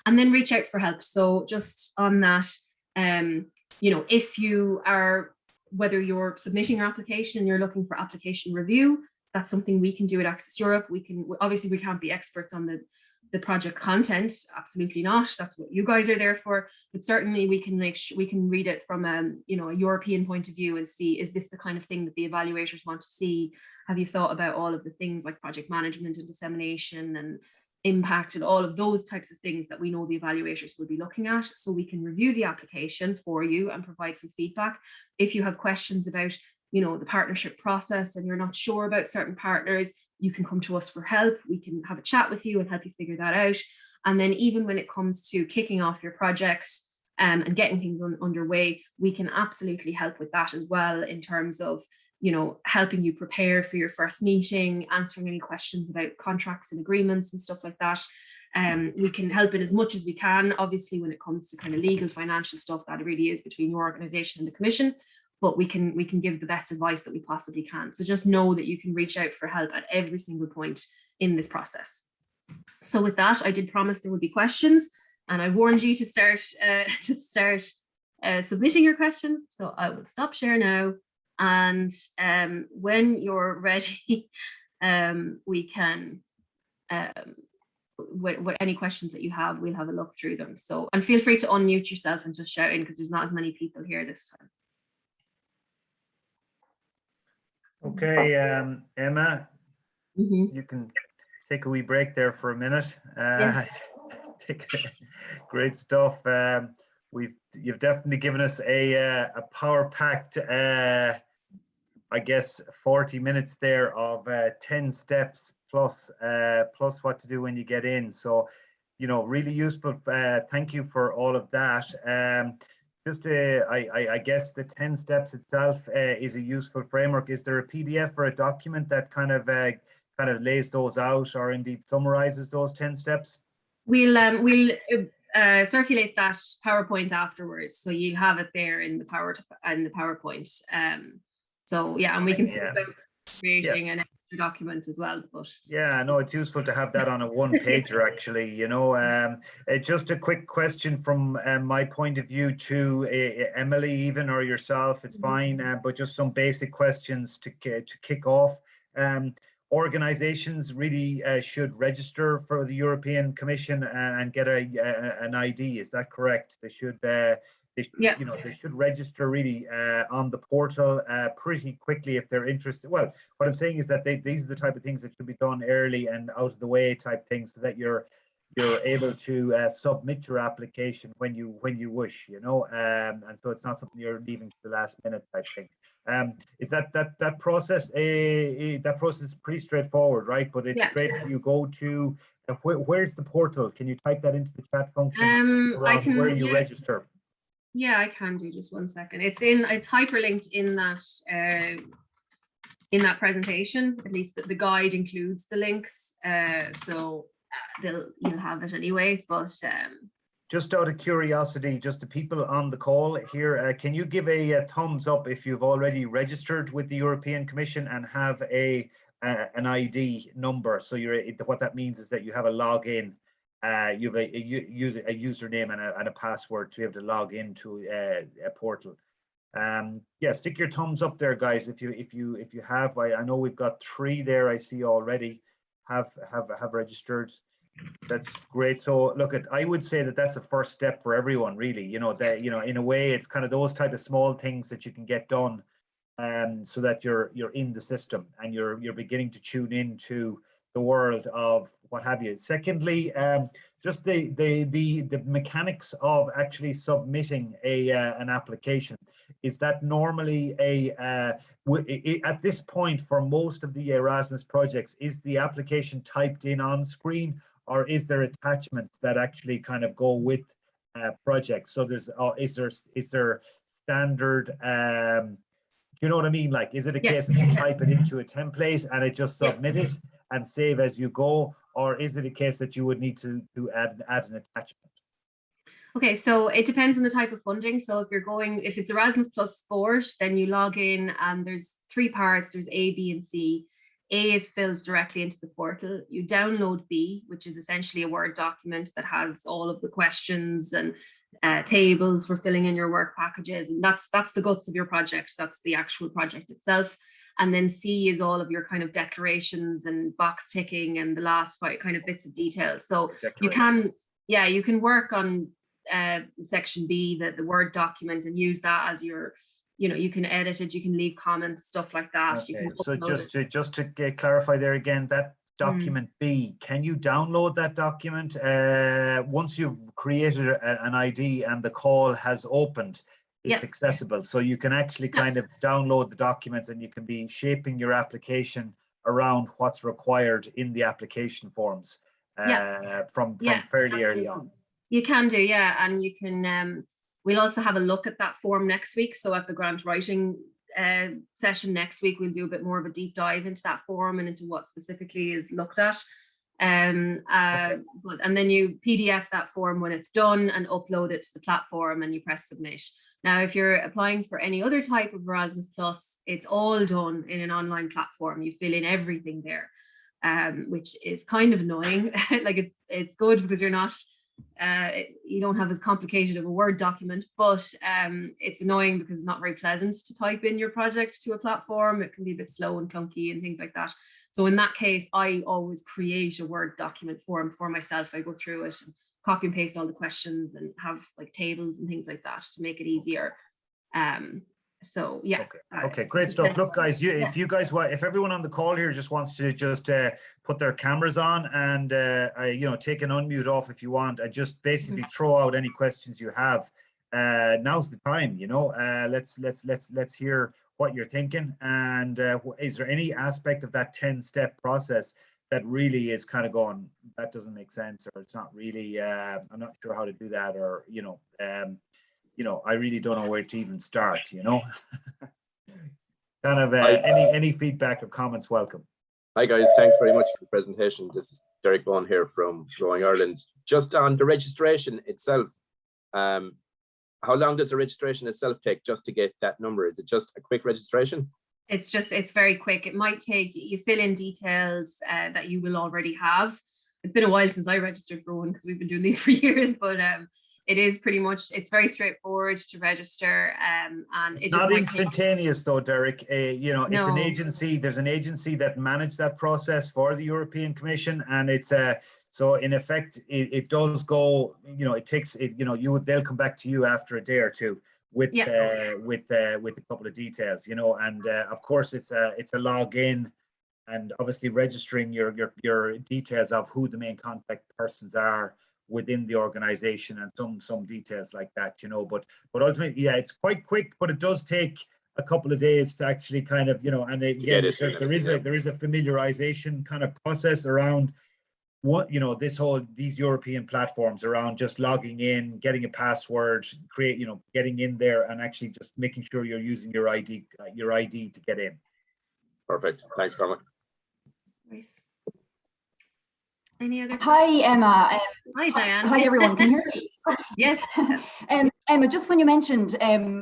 And then reach out for help. So just on that, you know, if you are, whether you're submitting your application and you're looking for application review, that's something we can do at Access Europe. We can, obviously we can't be experts on the project content, absolutely not. That's what you guys are there for. But certainly we can we can read it from you know, a European point of view and see, is this the kind of thing that the evaluators want to see? Have you thought about all of the things like project management and dissemination and impact and all of those types of things that we know the evaluators will be looking at? So we can review the application for you and provide some feedback. If you have questions about, you know, the partnership process and you're not sure about certain partners, you can come to us for help. We can have a chat with you and help you figure that out. And then even when it comes to kicking off your project and getting things underway, we can absolutely help with that as well, in terms of, you know, helping you prepare for your first meeting, answering any questions about contracts and agreements and stuff like that. We can help in as much as we can. Obviously, when it comes to kind of legal, financial stuff, that really is between your organization and the Commission, but we can give the best advice that we possibly can. So just know that you can reach out for help at every single point in this process. So with that, I did promise there would be questions, and I warned you to start submitting your questions. So I will stop share now. And when you're ready, we can, any questions that you have, we'll have a look through them. So, and feel free to unmute yourself and just shout in, because there's not as many people here this time. Okay, Emma, you can take a wee break there for a minute. Great stuff. You've definitely given us a power-packed, I guess, 40 minutes there of 10 steps plus what to do when you get in. So, you know, really useful. Thank you for all of that. Just, I guess the 10 steps itself is a useful framework. Is there a PDF or a document that kind of lays those out, or indeed summarizes those 10 steps? We'll circulate that PowerPoint afterwards, so you have it there in the PowerPoint. So yeah, and we can think about creating an extra document as well. But yeah, no, it's useful to have that on a one-pager actually. You know, just a quick question from my point of view to Emily, even, or yourself, it's fine. But just some basic questions to kick off. Organizations really should register for the European Commission and get an ID. Is that correct? They should. You know, they should register really on the portal pretty quickly if they're interested. Well, what I'm saying is that these are the type of things that should be done early and out of the way type things, so that you're able to submit your application when you wish, you know, and so it's not something you're leaving to the last minute type thing. Is that process is pretty straightforward, right? But it's straight. You go to where's the portal? Can you type that into the chat function? I can. Where you register. Yeah, I can do. Just one second. It's hyperlinked in that presentation. At least the guide includes the links, so you'll have it anyway. But just out of curiosity, just the people on the call here, can you give a thumbs up if you've already registered with the European Commission and have an ID number? So what that means is that you have a login. You have a username and a password to be able to log into a portal. Yeah, stick your thumbs up there, guys. If you have, I know we've got 3 there. I see already have registered. That's great. So look, I would say that that's a first step for everyone, really. You know, that, you know, in a way, it's kind of those type of small things that you can get done, so that you're in the system and you're beginning to tune into the world of what have you. Secondly, just the mechanics of actually submitting an application. Is that normally at this point for most of the Erasmus projects, is the application typed in on screen, or is there attachments that actually kind of go with projects? So is there standard, you know what I mean? Like, is it a case that you type it into a template and it just submit it and save as you go, or is it a case that you would need to add an attachment? Okay, so it depends on the type of funding. So if it's Erasmus plus sport, then you log in and there's 3 parts. There's A, B, and C. A is filled directly into the portal. You download B, which is essentially a Word document that has all of the questions and tables for filling in your work packages. And that's the guts of your project. That's the actual project itself. And then C is all of your kind of declarations and box ticking and the last kind of bits of detail. So you can work on section B, the Word document, and use that as your, you can edit it, you can leave comments, stuff like that. Okay. You can so just to clarify there again, that document B, can you download that document once you've created an ID and the call has opened? It's accessible, so you can actually kind of download the documents and you can be shaping your application around what's required in the application forms from fairly early on. You can do, and you can. We'll also have a look at that form next week. So at the grant writing session next week, we'll do a bit more of a deep dive into that form and into what specifically is looked at. And then you PDF that form when it's done and upload it to the platform and you press submit. Now, if you're applying for any other type of Erasmus Plus, it's all done in an online platform. You fill in everything there, which is kind of annoying. Like it's good because you're not, you don't have as complicated of a Word document, but it's annoying because it's not very pleasant to type in your project to a platform. It can be a bit slow and clunky and things like that. So in that case, I always create a Word document form for myself. I go through it and copy and paste all the questions and have like tables and things like that to make it easier. So yeah. Okay, great stuff. Look, guys, if everyone on the call here just wants to put their cameras on and take an unmute off if you want, and just basically throw out any questions you have. Now's the time. Let's hear what you're thinking, and is there any aspect of that 10-step process that really is kind of going, that doesn't make sense, or it's not really, I'm not sure how to do that, or I really don't know where to even start, kind of any feedback or comments welcome. Hi guys, thanks very much for the presentation. This is Derek Vaughan here from Growing Ireland. Just on the registration itself, how long does the registration itself take just to get that number? Is it just a quick registration? It's very quick. It might take, you fill in details that you will already have. It's been a while since I registered for one because we've been doing these for years, but it is pretty much, it's very straightforward to register. And it's not instantaneous though, Derek. It's an agency, there's an agency that manage that process for the European Commission, and it's so in effect, it does go, it takes it, they'll come back to you after a day or two with a couple of details, and of course it's a login, and obviously registering your details of who the main contact persons are within the organization and some details like that, but ultimately, it's quite quick, but it does take a couple of days to actually kind of, and again, there is a familiarization kind of process around what, these European platforms around just logging in, getting a password, getting in there and actually just making sure you're using your ID to get in. Perfect. Thanks, Cormac. Nice. Any other? Hi, Emma. Hi, Diane. Hi, everyone. Can you hear me? Yes. Emma, just when you mentioned,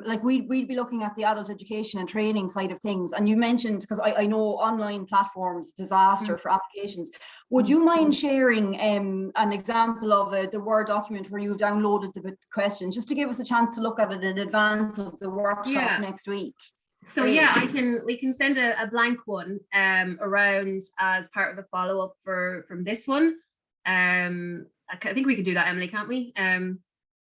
like we'd be looking at the adult education and training side of things, and you mentioned, because I know online platforms, disaster for applications. Would you mind sharing an example of the Word document where you've downloaded the questions, just to give us a chance to look at it in advance of the workshop next week? So we can send a blank one around as part of the follow-up from this one. I think we can do that, Emily, can't we?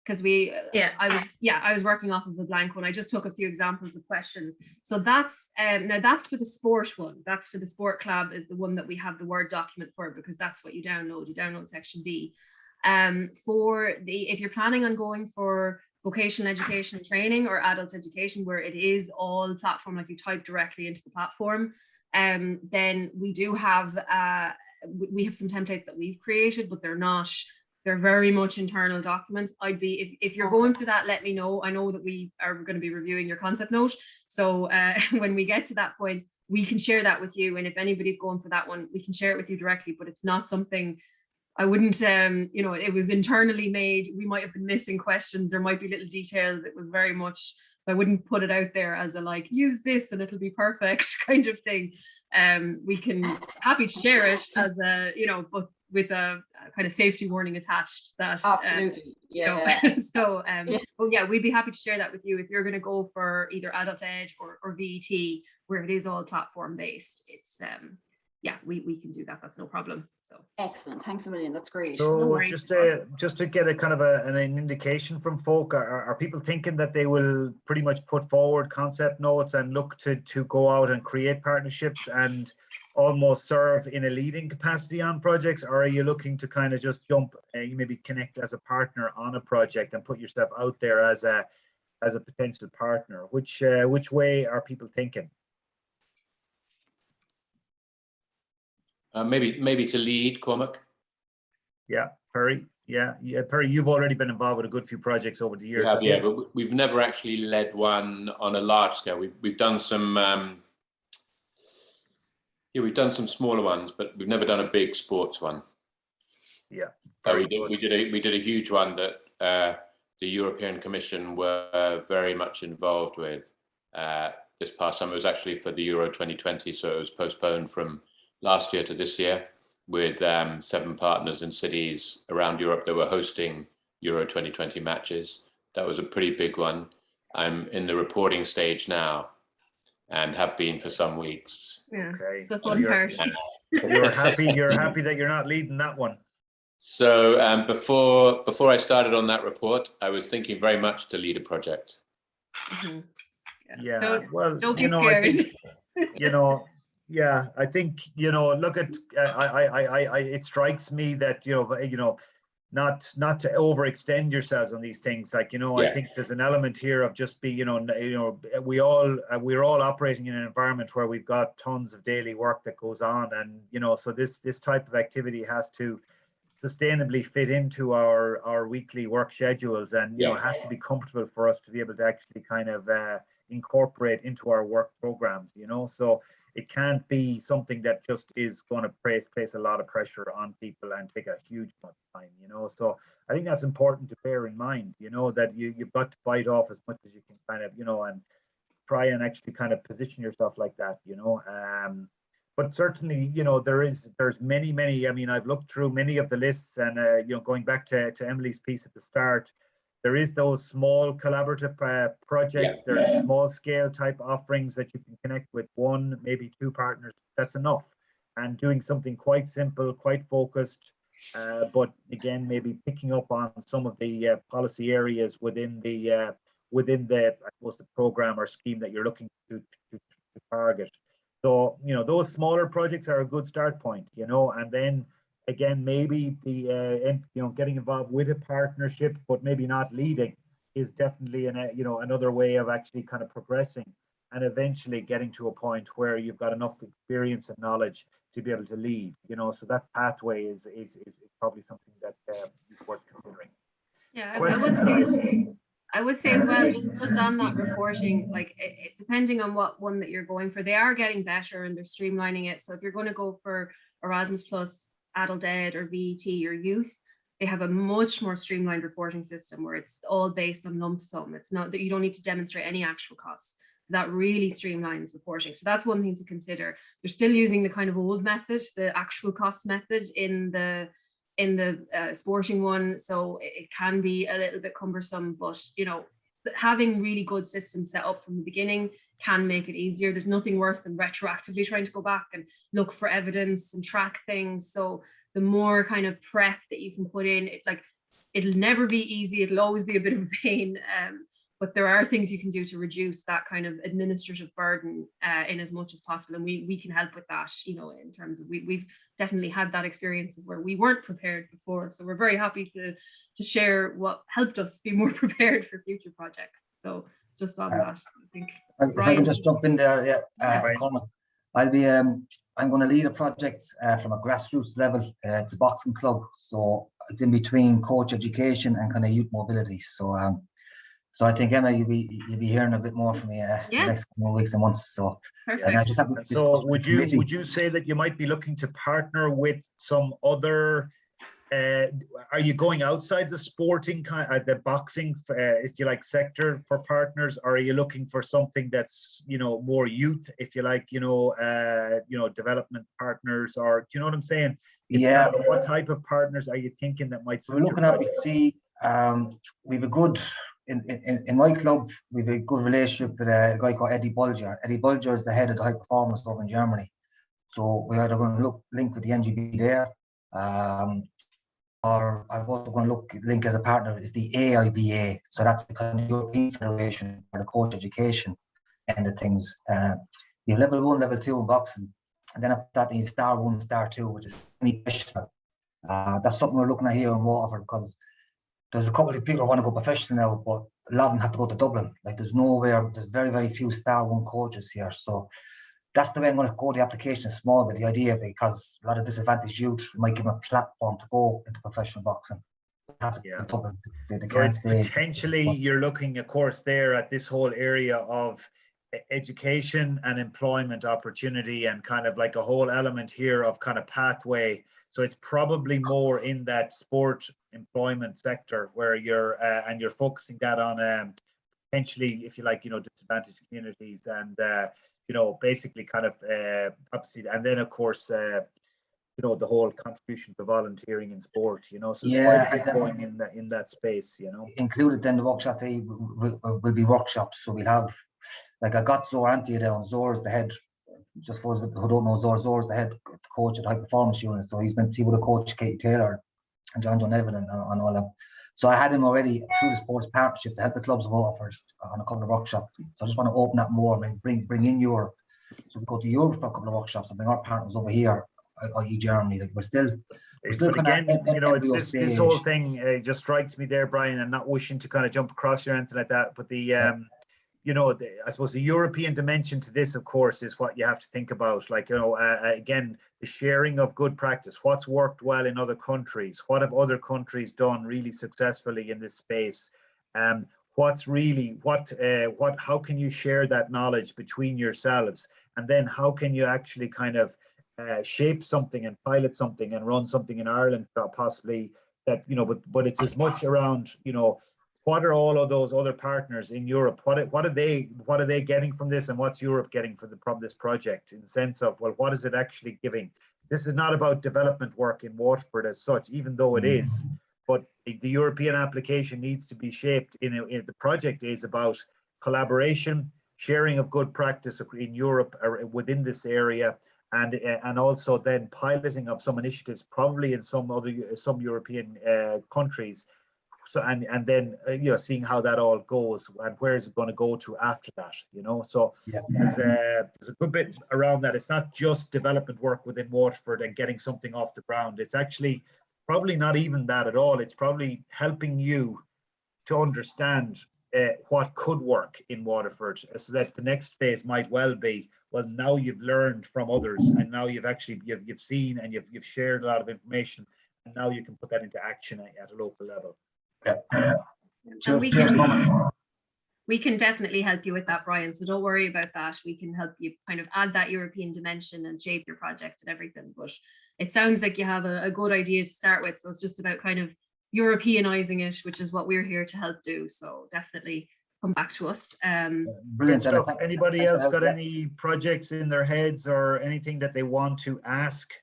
because I was working off of a blank one. I just took a few examples of questions. So that's now that's for the sport one. That's for the sport club is the one that we have the Word document for, because that's what you download. You download section B. If you're planning on going for vocational education and training or adult education, where it is all platform, like you type directly into the platform, then we do have we have some templates that we've created, but they're very much internal documents. If you're going for that, let me know. I know that we are going to be reviewing your concept note. So when we get to that point, we can share that with you. And if anybody's going for that one, we can share it with you directly, but it's not something I wouldn't, it was internally made. We might have been missing questions. There might be little details. It was very much, so I wouldn't put it out there as a like, use this and it'll be perfect kind of thing. We can happy to share it as a, but with a kind of safety warning attached that. Absolutely. But yeah, we'd be happy to share that with you if you're going to go for either adult ed or VET, where it is all platform based. It's we can do that. That's no problem. So excellent. Thanks a million. That's great. So just to get a kind of an indication from folk, are people thinking that they will pretty much put forward concept notes and look to go out and create partnerships and almost serve in a leading capacity on projects, or are you looking to kind of just jump, you maybe connect as a partner on a project and put yourself out there as a potential partner? Which way are people thinking? Maybe to lead, Cormac. Yeah, Perry. Yeah, Perry, you've already been involved with a good few projects over the years. Yeah, but we've never actually led one on a large scale. We've done some we've done some smaller ones, but we've never done a big sports one. Yeah, we did a huge one that the European Commission were very much involved with this past summer. It was actually for the Euro 2020, so it was postponed from last year to this year, with 7 partners in cities around Europe that were hosting Euro 2020 matches. That was a pretty big one. I'm in the reporting stage now and have been for some weeks. Yeah, okay. the fun part. You're happy that you're not leading that one. So before I started on that report, I was thinking very much to lead a project. Mm-hmm. Yeah, don't be scared. I think, yeah, I think, look at, it strikes me that, not to overextend yourselves on these things. Like, I think there's an element here of just we're all operating in an environment where we've got tons of daily work that goes on. And, so this type of activity has to sustainably fit into our weekly work schedules, and, it has to be comfortable for us to be able to actually kind of incorporate into our work programs, so it can't be something that just is going to place a lot of pressure on people and take a huge amount of time, so I think that's important to bear in mind, that you've got to bite off as much as you can kind of, and try and actually kind of position yourself like that, but certainly, there's many, I mean, I've looked through many of the lists, and, going back to Emily's piece at the start, there is those small collaborative projects. There's small scale type offerings that you can connect with 1, maybe 2 partners. That's enough. And doing something quite simple, quite focused, but again, maybe picking up on some of the policy areas within the I suppose, the program or scheme that you're looking to target. So, those smaller projects are a good start point, and then again, maybe the getting involved with a partnership, but maybe not leading, is definitely another way of actually kind of progressing and eventually getting to a point where you've got enough experience and knowledge to be able to lead. So that pathway is probably something that is worth considering. Yeah, I would say as well, just on that reporting, like depending on what one that you're going for, they are getting better and they're streamlining it. So if you're going to go for Erasmus Plus, adult ed or VET or youth, they have a much more streamlined reporting system where it's all based on lump sum. It's not that you don't need to demonstrate any actual costs. So that really streamlines reporting. So that's one thing to consider. They're still using the kind of old method, the actual cost method in the sporting one. So it can be a little bit cumbersome, but having really good systems set up from the beginning can make it easier. There's nothing worse than retroactively trying to go back and look for evidence and track things. So the more kind of prep that you can put in, it'll never be easy. It'll always be a bit of a pain. But there are things you can do to reduce that kind of administrative burden in as much as possible. And we can help with that, you know, in terms of we've definitely had that experience of where we weren't prepared before. So we're very happy to share what helped us be more prepared for future projects. So just on that, I think. If I can just jump in there, Cormac, I'll be I'm going to lead a project from a grassroots level. It's a boxing club, so it's in between coach education and kind of youth mobility. So so I think, Emma, you'll be hearing a bit more from me in the next couple of weeks and months. So, and I just have to so would you say that you might be looking to partner with some other? Are you going outside the sporting the boxing, if you like, sector for partners, or are you looking for something that's, you know, more youth, if you like, you know, development partners, or do you know what I'm saying? It's kind of, what type of partners are you thinking that might? We're looking at, we've a good. In my club, we've a good relationship with a guy called Eddie Bulger. Eddie Bulger is the head of the high performance over in Germany. So we're either going to link with the NGB there, or I'm also going to link as a partner is the AIBA. So that's the kind of European Federation for the coach education and the things. You have level 1, level 2 in boxing, and then after that you have star 1, star 2, which is semi-professional. That's something we're looking at here in Waterford, because there's a couple of people who want to go professional now, but a lot of them have to go to Dublin. Like there's very, very few star 1 coaches here. So that's the way I'm going to go. The application is small, but the idea, because a lot of disadvantaged youth might give them a platform to go into professional boxing. So it's potentially, you're looking, of course, there at this whole area of education and employment opportunity, and kind of like a whole element here of kind of pathway. So it's probably more in that sport employment sector where you're and you're focusing that on potentially, if you like, you know, disadvantaged communities, and you know, basically kind of obviously, and then of course you know, the whole contribution to volunteering in sport, you know, so it's quite going in that space, you know. Included then the workshop day will be workshops. So we'll have, like, I got Zor Antia down. Zor's the head, just for those who don't know, Zor's the head coach at the high performance unit. So he would have coached Katie Taylor and John Evan and all of them. So I had him already through the sports partnership to help the clubs of Waterford on a couple of workshops. So I just want to open that more and bring in Europe. So we go to Europe for a couple of workshops and bring our partners over here, i.e. Germany. Like we're still but again, you know, it's this whole thing just strikes me there, Brian, and not wishing to kind of jump across you or anything like that, but the you know, I suppose the European dimension to this, of course, is what you have to think about. Like, you know, again, the sharing of good practice. What's worked well in other countries? What have other countries done really successfully in this space? What's really how can you share that knowledge between yourselves? And then how can you actually kind of shape something and pilot something and run something in Ireland, possibly, that, you know, but it's as much around, you know, what are all of those other partners in Europe? What are they getting from this, and what's Europe getting from this project, in the sense of, well, what is it actually giving? This is not about development work in Waterford as such, even though it is, but the European application needs to be shaped in the project is about collaboration, sharing of good practice in Europe or within this area, and also then piloting of some initiatives, probably in some European countries. So and then you know, seeing how that all goes and where is it going to go to after that, you know. So there's a good bit around that. It's not just development work within Waterford and getting something off the ground. It's actually probably not even that at all. It's probably helping you to understand what could work in Waterford, so that the next phase might well be, well, now you've learned from others, and now you've actually you've seen and you've shared a lot of information, and now you can put that into action at a local level. And we can definitely help you with that, Brian, so don't worry about that. We can help you kind of add that European dimension and shape your project and everything. But it sounds like you have a good idea to start with, so it's just about kind of Europeanizing it, which is what we're here to help do. So definitely come back to us. Brilliant stuff. Anybody else got any projects in their heads or anything that they want to ask?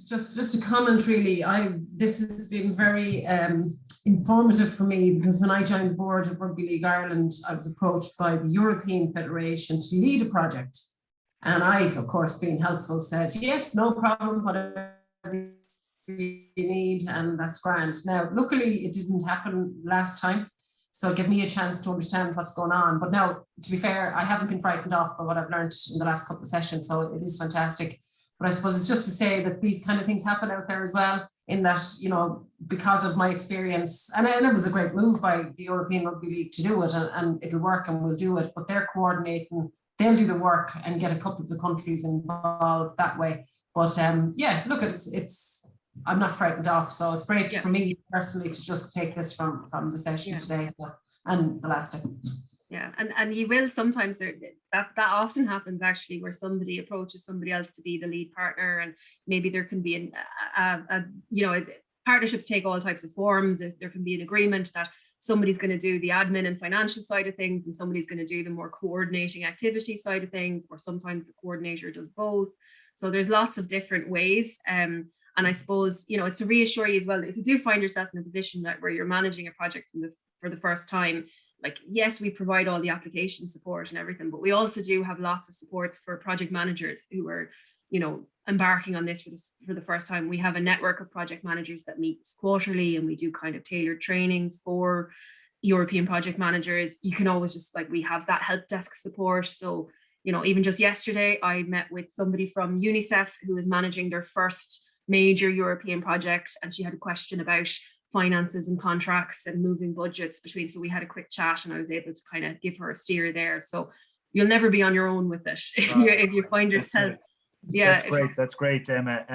Just a comment, really. This has been very informative for me, because when I joined the board of Rugby League Ireland, I was approached by the European Federation to lead a project, and I, of course, being helpful, said yes, no problem, whatever you need, and that's grand. Now, luckily, it didn't happen last time, so give me a chance to understand what's going on. But now, to be fair, I haven't been frightened off by what I've learned in the last couple of sessions, so it is fantastic. But I suppose it's just to say that these kind of things happen out there as well, in that, you know, because of my experience, and it was a great move by the European Rugby League to do it, and it'll work and we'll do it, but they're coordinating, they'll do the work and get a couple of the countries involved that way. But yeah, look, it's I'm not frightened off, so it's great for me personally to just take this from the session today, so, and the last day. Yeah, and you will sometimes that often happens actually, where somebody approaches somebody else to be the lead partner, and maybe there can be you know, partnerships take all types of forms. If there can be an agreement that somebody's going to do the admin and financial side of things, and somebody's going to do the more coordinating activity side of things, or sometimes the coordinator does both. So there's lots of different ways. And I suppose, you know, it's to reassure you as well, if you do find yourself in a position that where you're managing a project for the first time, like, yes, we provide all the application support and everything, but we also do have lots of supports for project managers who are, you know, embarking on this for the first time. We have a network of project managers that meets quarterly, and we do kind of tailored trainings for European project managers. You can always just, like, we have that help desk support. So, you know, even just yesterday, I met with somebody from UNICEF who is managing their first major European project, and she had a question about finances and contracts and moving budgets between. So we had a quick chat, and I was able to kind of give her a steer there. So you'll never be on your own with it if you find yourself. Yeah, that's great, Emma.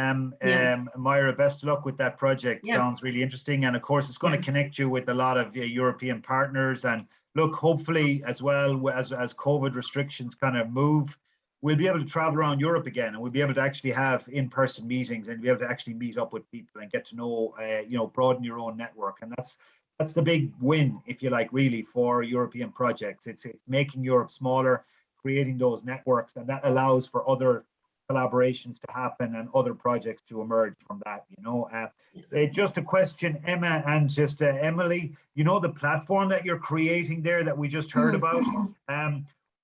Myra, best of luck with that project. Sounds really interesting, and of course it's going to connect you with a lot of European partners. And look, hopefully as well, as COVID restrictions kind of move, we'll be able to travel around Europe again, and we'll be able to actually have in-person meetings and be able to actually meet up with people and get to know, you know, broaden your own network. And that's the big win, if you like, really, for European projects. It's making Europe smaller, creating those networks, and that allows for other collaborations to happen and other projects to emerge from that, you know. Just a question, Emma, and just Emily, you know, the platform that you're creating there that we just heard about,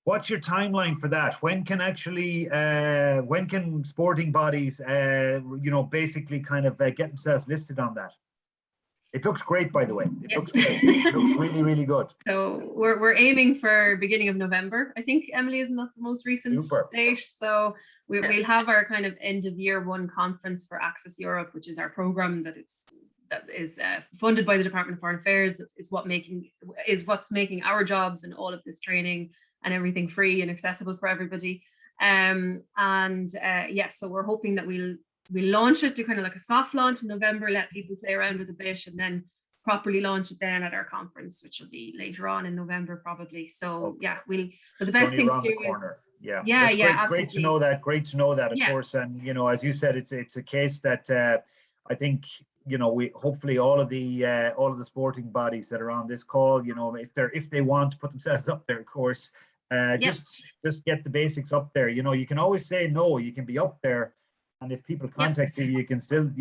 what's your timeline for that? When can actually, when can sporting bodies, you know, basically kind of get themselves listed on that? It looks great, by the way. It looks great. It looks really, really good. So we're aiming for beginning of November. I think, Emily, isn't that the most recent date? So we'll have our kind of end of year one conference for Access Europe, which is our program that is funded by the Department of Foreign Affairs. It's what's making our jobs and all of this training and everything free and accessible for everybody. So we're hoping that we'll launch it, do kind of like a soft launch in November, let people play around with a bit, and then properly launch it then at our conference, which will be later on in November probably. So but the best thing to do is great to know that. Great to know that, of course. And you know, as you said, it's a case that I think, you know, we hopefully all of the sporting bodies that are on this call, you know, if they want to put themselves up there, of course, just get the basics up there. You know, you can always say no, you can be up there, and if people contact you, you can still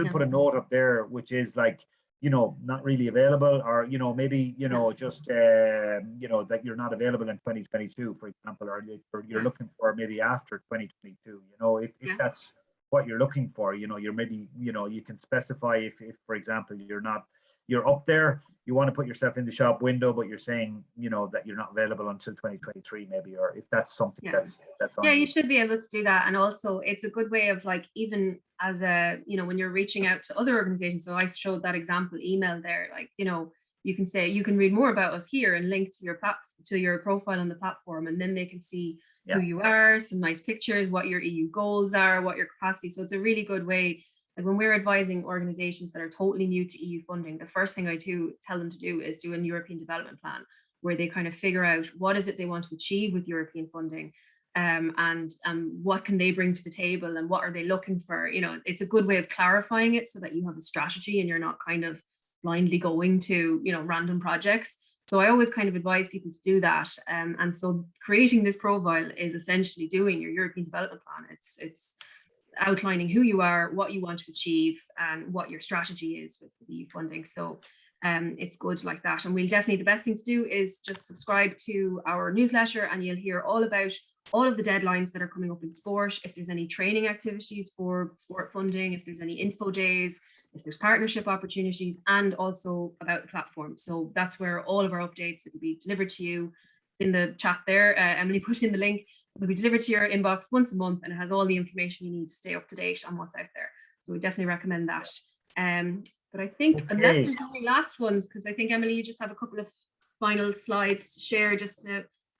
put a note up there which is like, you know, not really available, or, you know, maybe, you know, just you know, that you're not available in 2022, for example, or you're looking for maybe after 2022. You know, if that's what you're looking for, you know, you're maybe, you know, you can specify if for example you're up there, you want to put yourself in the shop window, but you're saying, you know, that you're not available until 2023 maybe, or if that's something that's on you should be able to do that. And also it's a good way of, like, even as a, you know, when you're reaching out to other organizations. So I showed that example email there, like, you know, you can say, you can read more about us here and link to your profile on the platform, and then they can see who you are, some nice pictures, what your EU goals are, what your capacity. So it's a really good way. Like, when we're advising organizations that are totally new to EU funding, the first thing I tell them to do is do a European development plan, where they kind of figure out what is it they want to achieve with European funding, and what can they bring to the table, and what are they looking for. You know, it's a good way of clarifying it so that you have a strategy and you're not kind of blindly going to, you know, random projects. So I always kind of advise people to do that. And so creating this profile is essentially doing your European development plan. It's outlining who you are, what you want to achieve, and what your strategy is with EU funding. So it's good like that. And we'll definitely, the best thing to do is just subscribe to our newsletter, and you'll hear all about all of the deadlines that are coming up in sport, if there's any training activities for sport funding, if there's any info days, if there's partnership opportunities, and also about the platform. So that's where all of our updates will be delivered to you. It's in the chat there. Emily put in the link. So it'll be delivered to your inbox once a month, and it has all the information you need to stay up to date on what's out there. So we definitely recommend that. But I think unless there's any last ones, because I think, Emily, you just have a couple of final slides to share just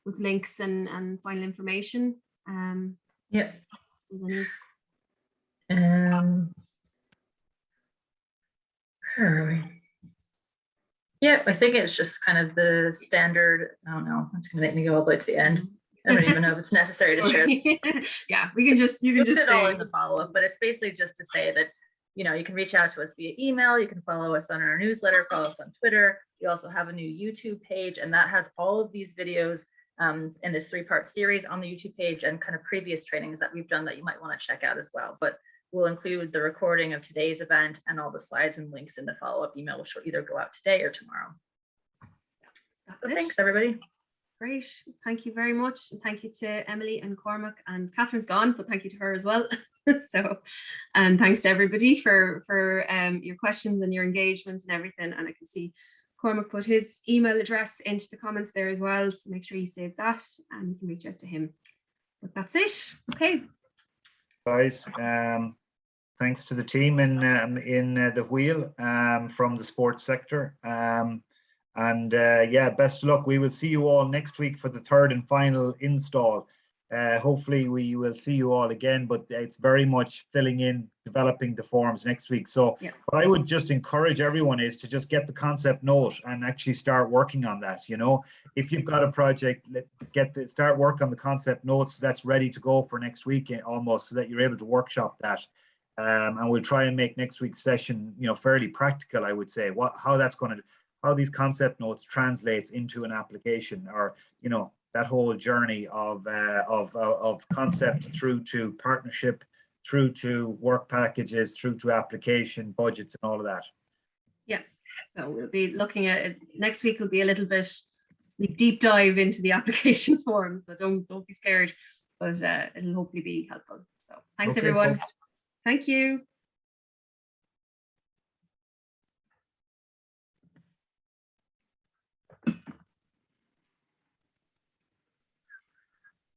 with links and final information. Yeah. Where are we? Yeah, I think it's just kind of the standard. Oh no, it's going to make me go all the way to the end. I don't even know if it's necessary to share. Yeah, you can just put it all say in the follow-up, but it's basically just to say that, you know, you can reach out to us via email. You can follow us on our newsletter, follow us on Twitter. We also have a new YouTube page, and that has all of these videos in this 3-part series on the YouTube page, and kind of previous trainings that we've done that you might want to check out as well. But we'll include the recording of today's event and all the slides and links in the follow-up email, which will either go out today or tomorrow. So thanks, everybody. Great. Thank you very much. And thank you to Emily and Cormac, and Catherine's gone, but thank you to her as well. So, and thanks to everybody for your questions and your engagement and everything. And I can see Cormac put his email address into the comments there as well. So make sure you save that and you can reach out to him. But that's it. Okay. Guys, thanks to the team in the wheel from the sports sector. Yeah, best of luck. We will see you all next week for the 3rd and final install. Hopefully we will see you all again, but it's very much filling in, developing the forms next week. So yeah. What I would just encourage everyone is to just get the concept note and actually start working on that. You know, if you've got a project, start work on the concept notes that's ready to go for next week almost, so that you're able to workshop that. And we'll try and make next week's session, you know, fairly practical, I would say, how these concept notes translates into an application, or, you know, that whole journey of concept through to partnership, through to work packages, through to application, budgets, and all of that. Yeah, so we'll be looking at it next week. Will be a little bit deep dive into the application form, so don't be scared, but it'll hopefully be helpful. So thanks, everyone. Folks. Thank you.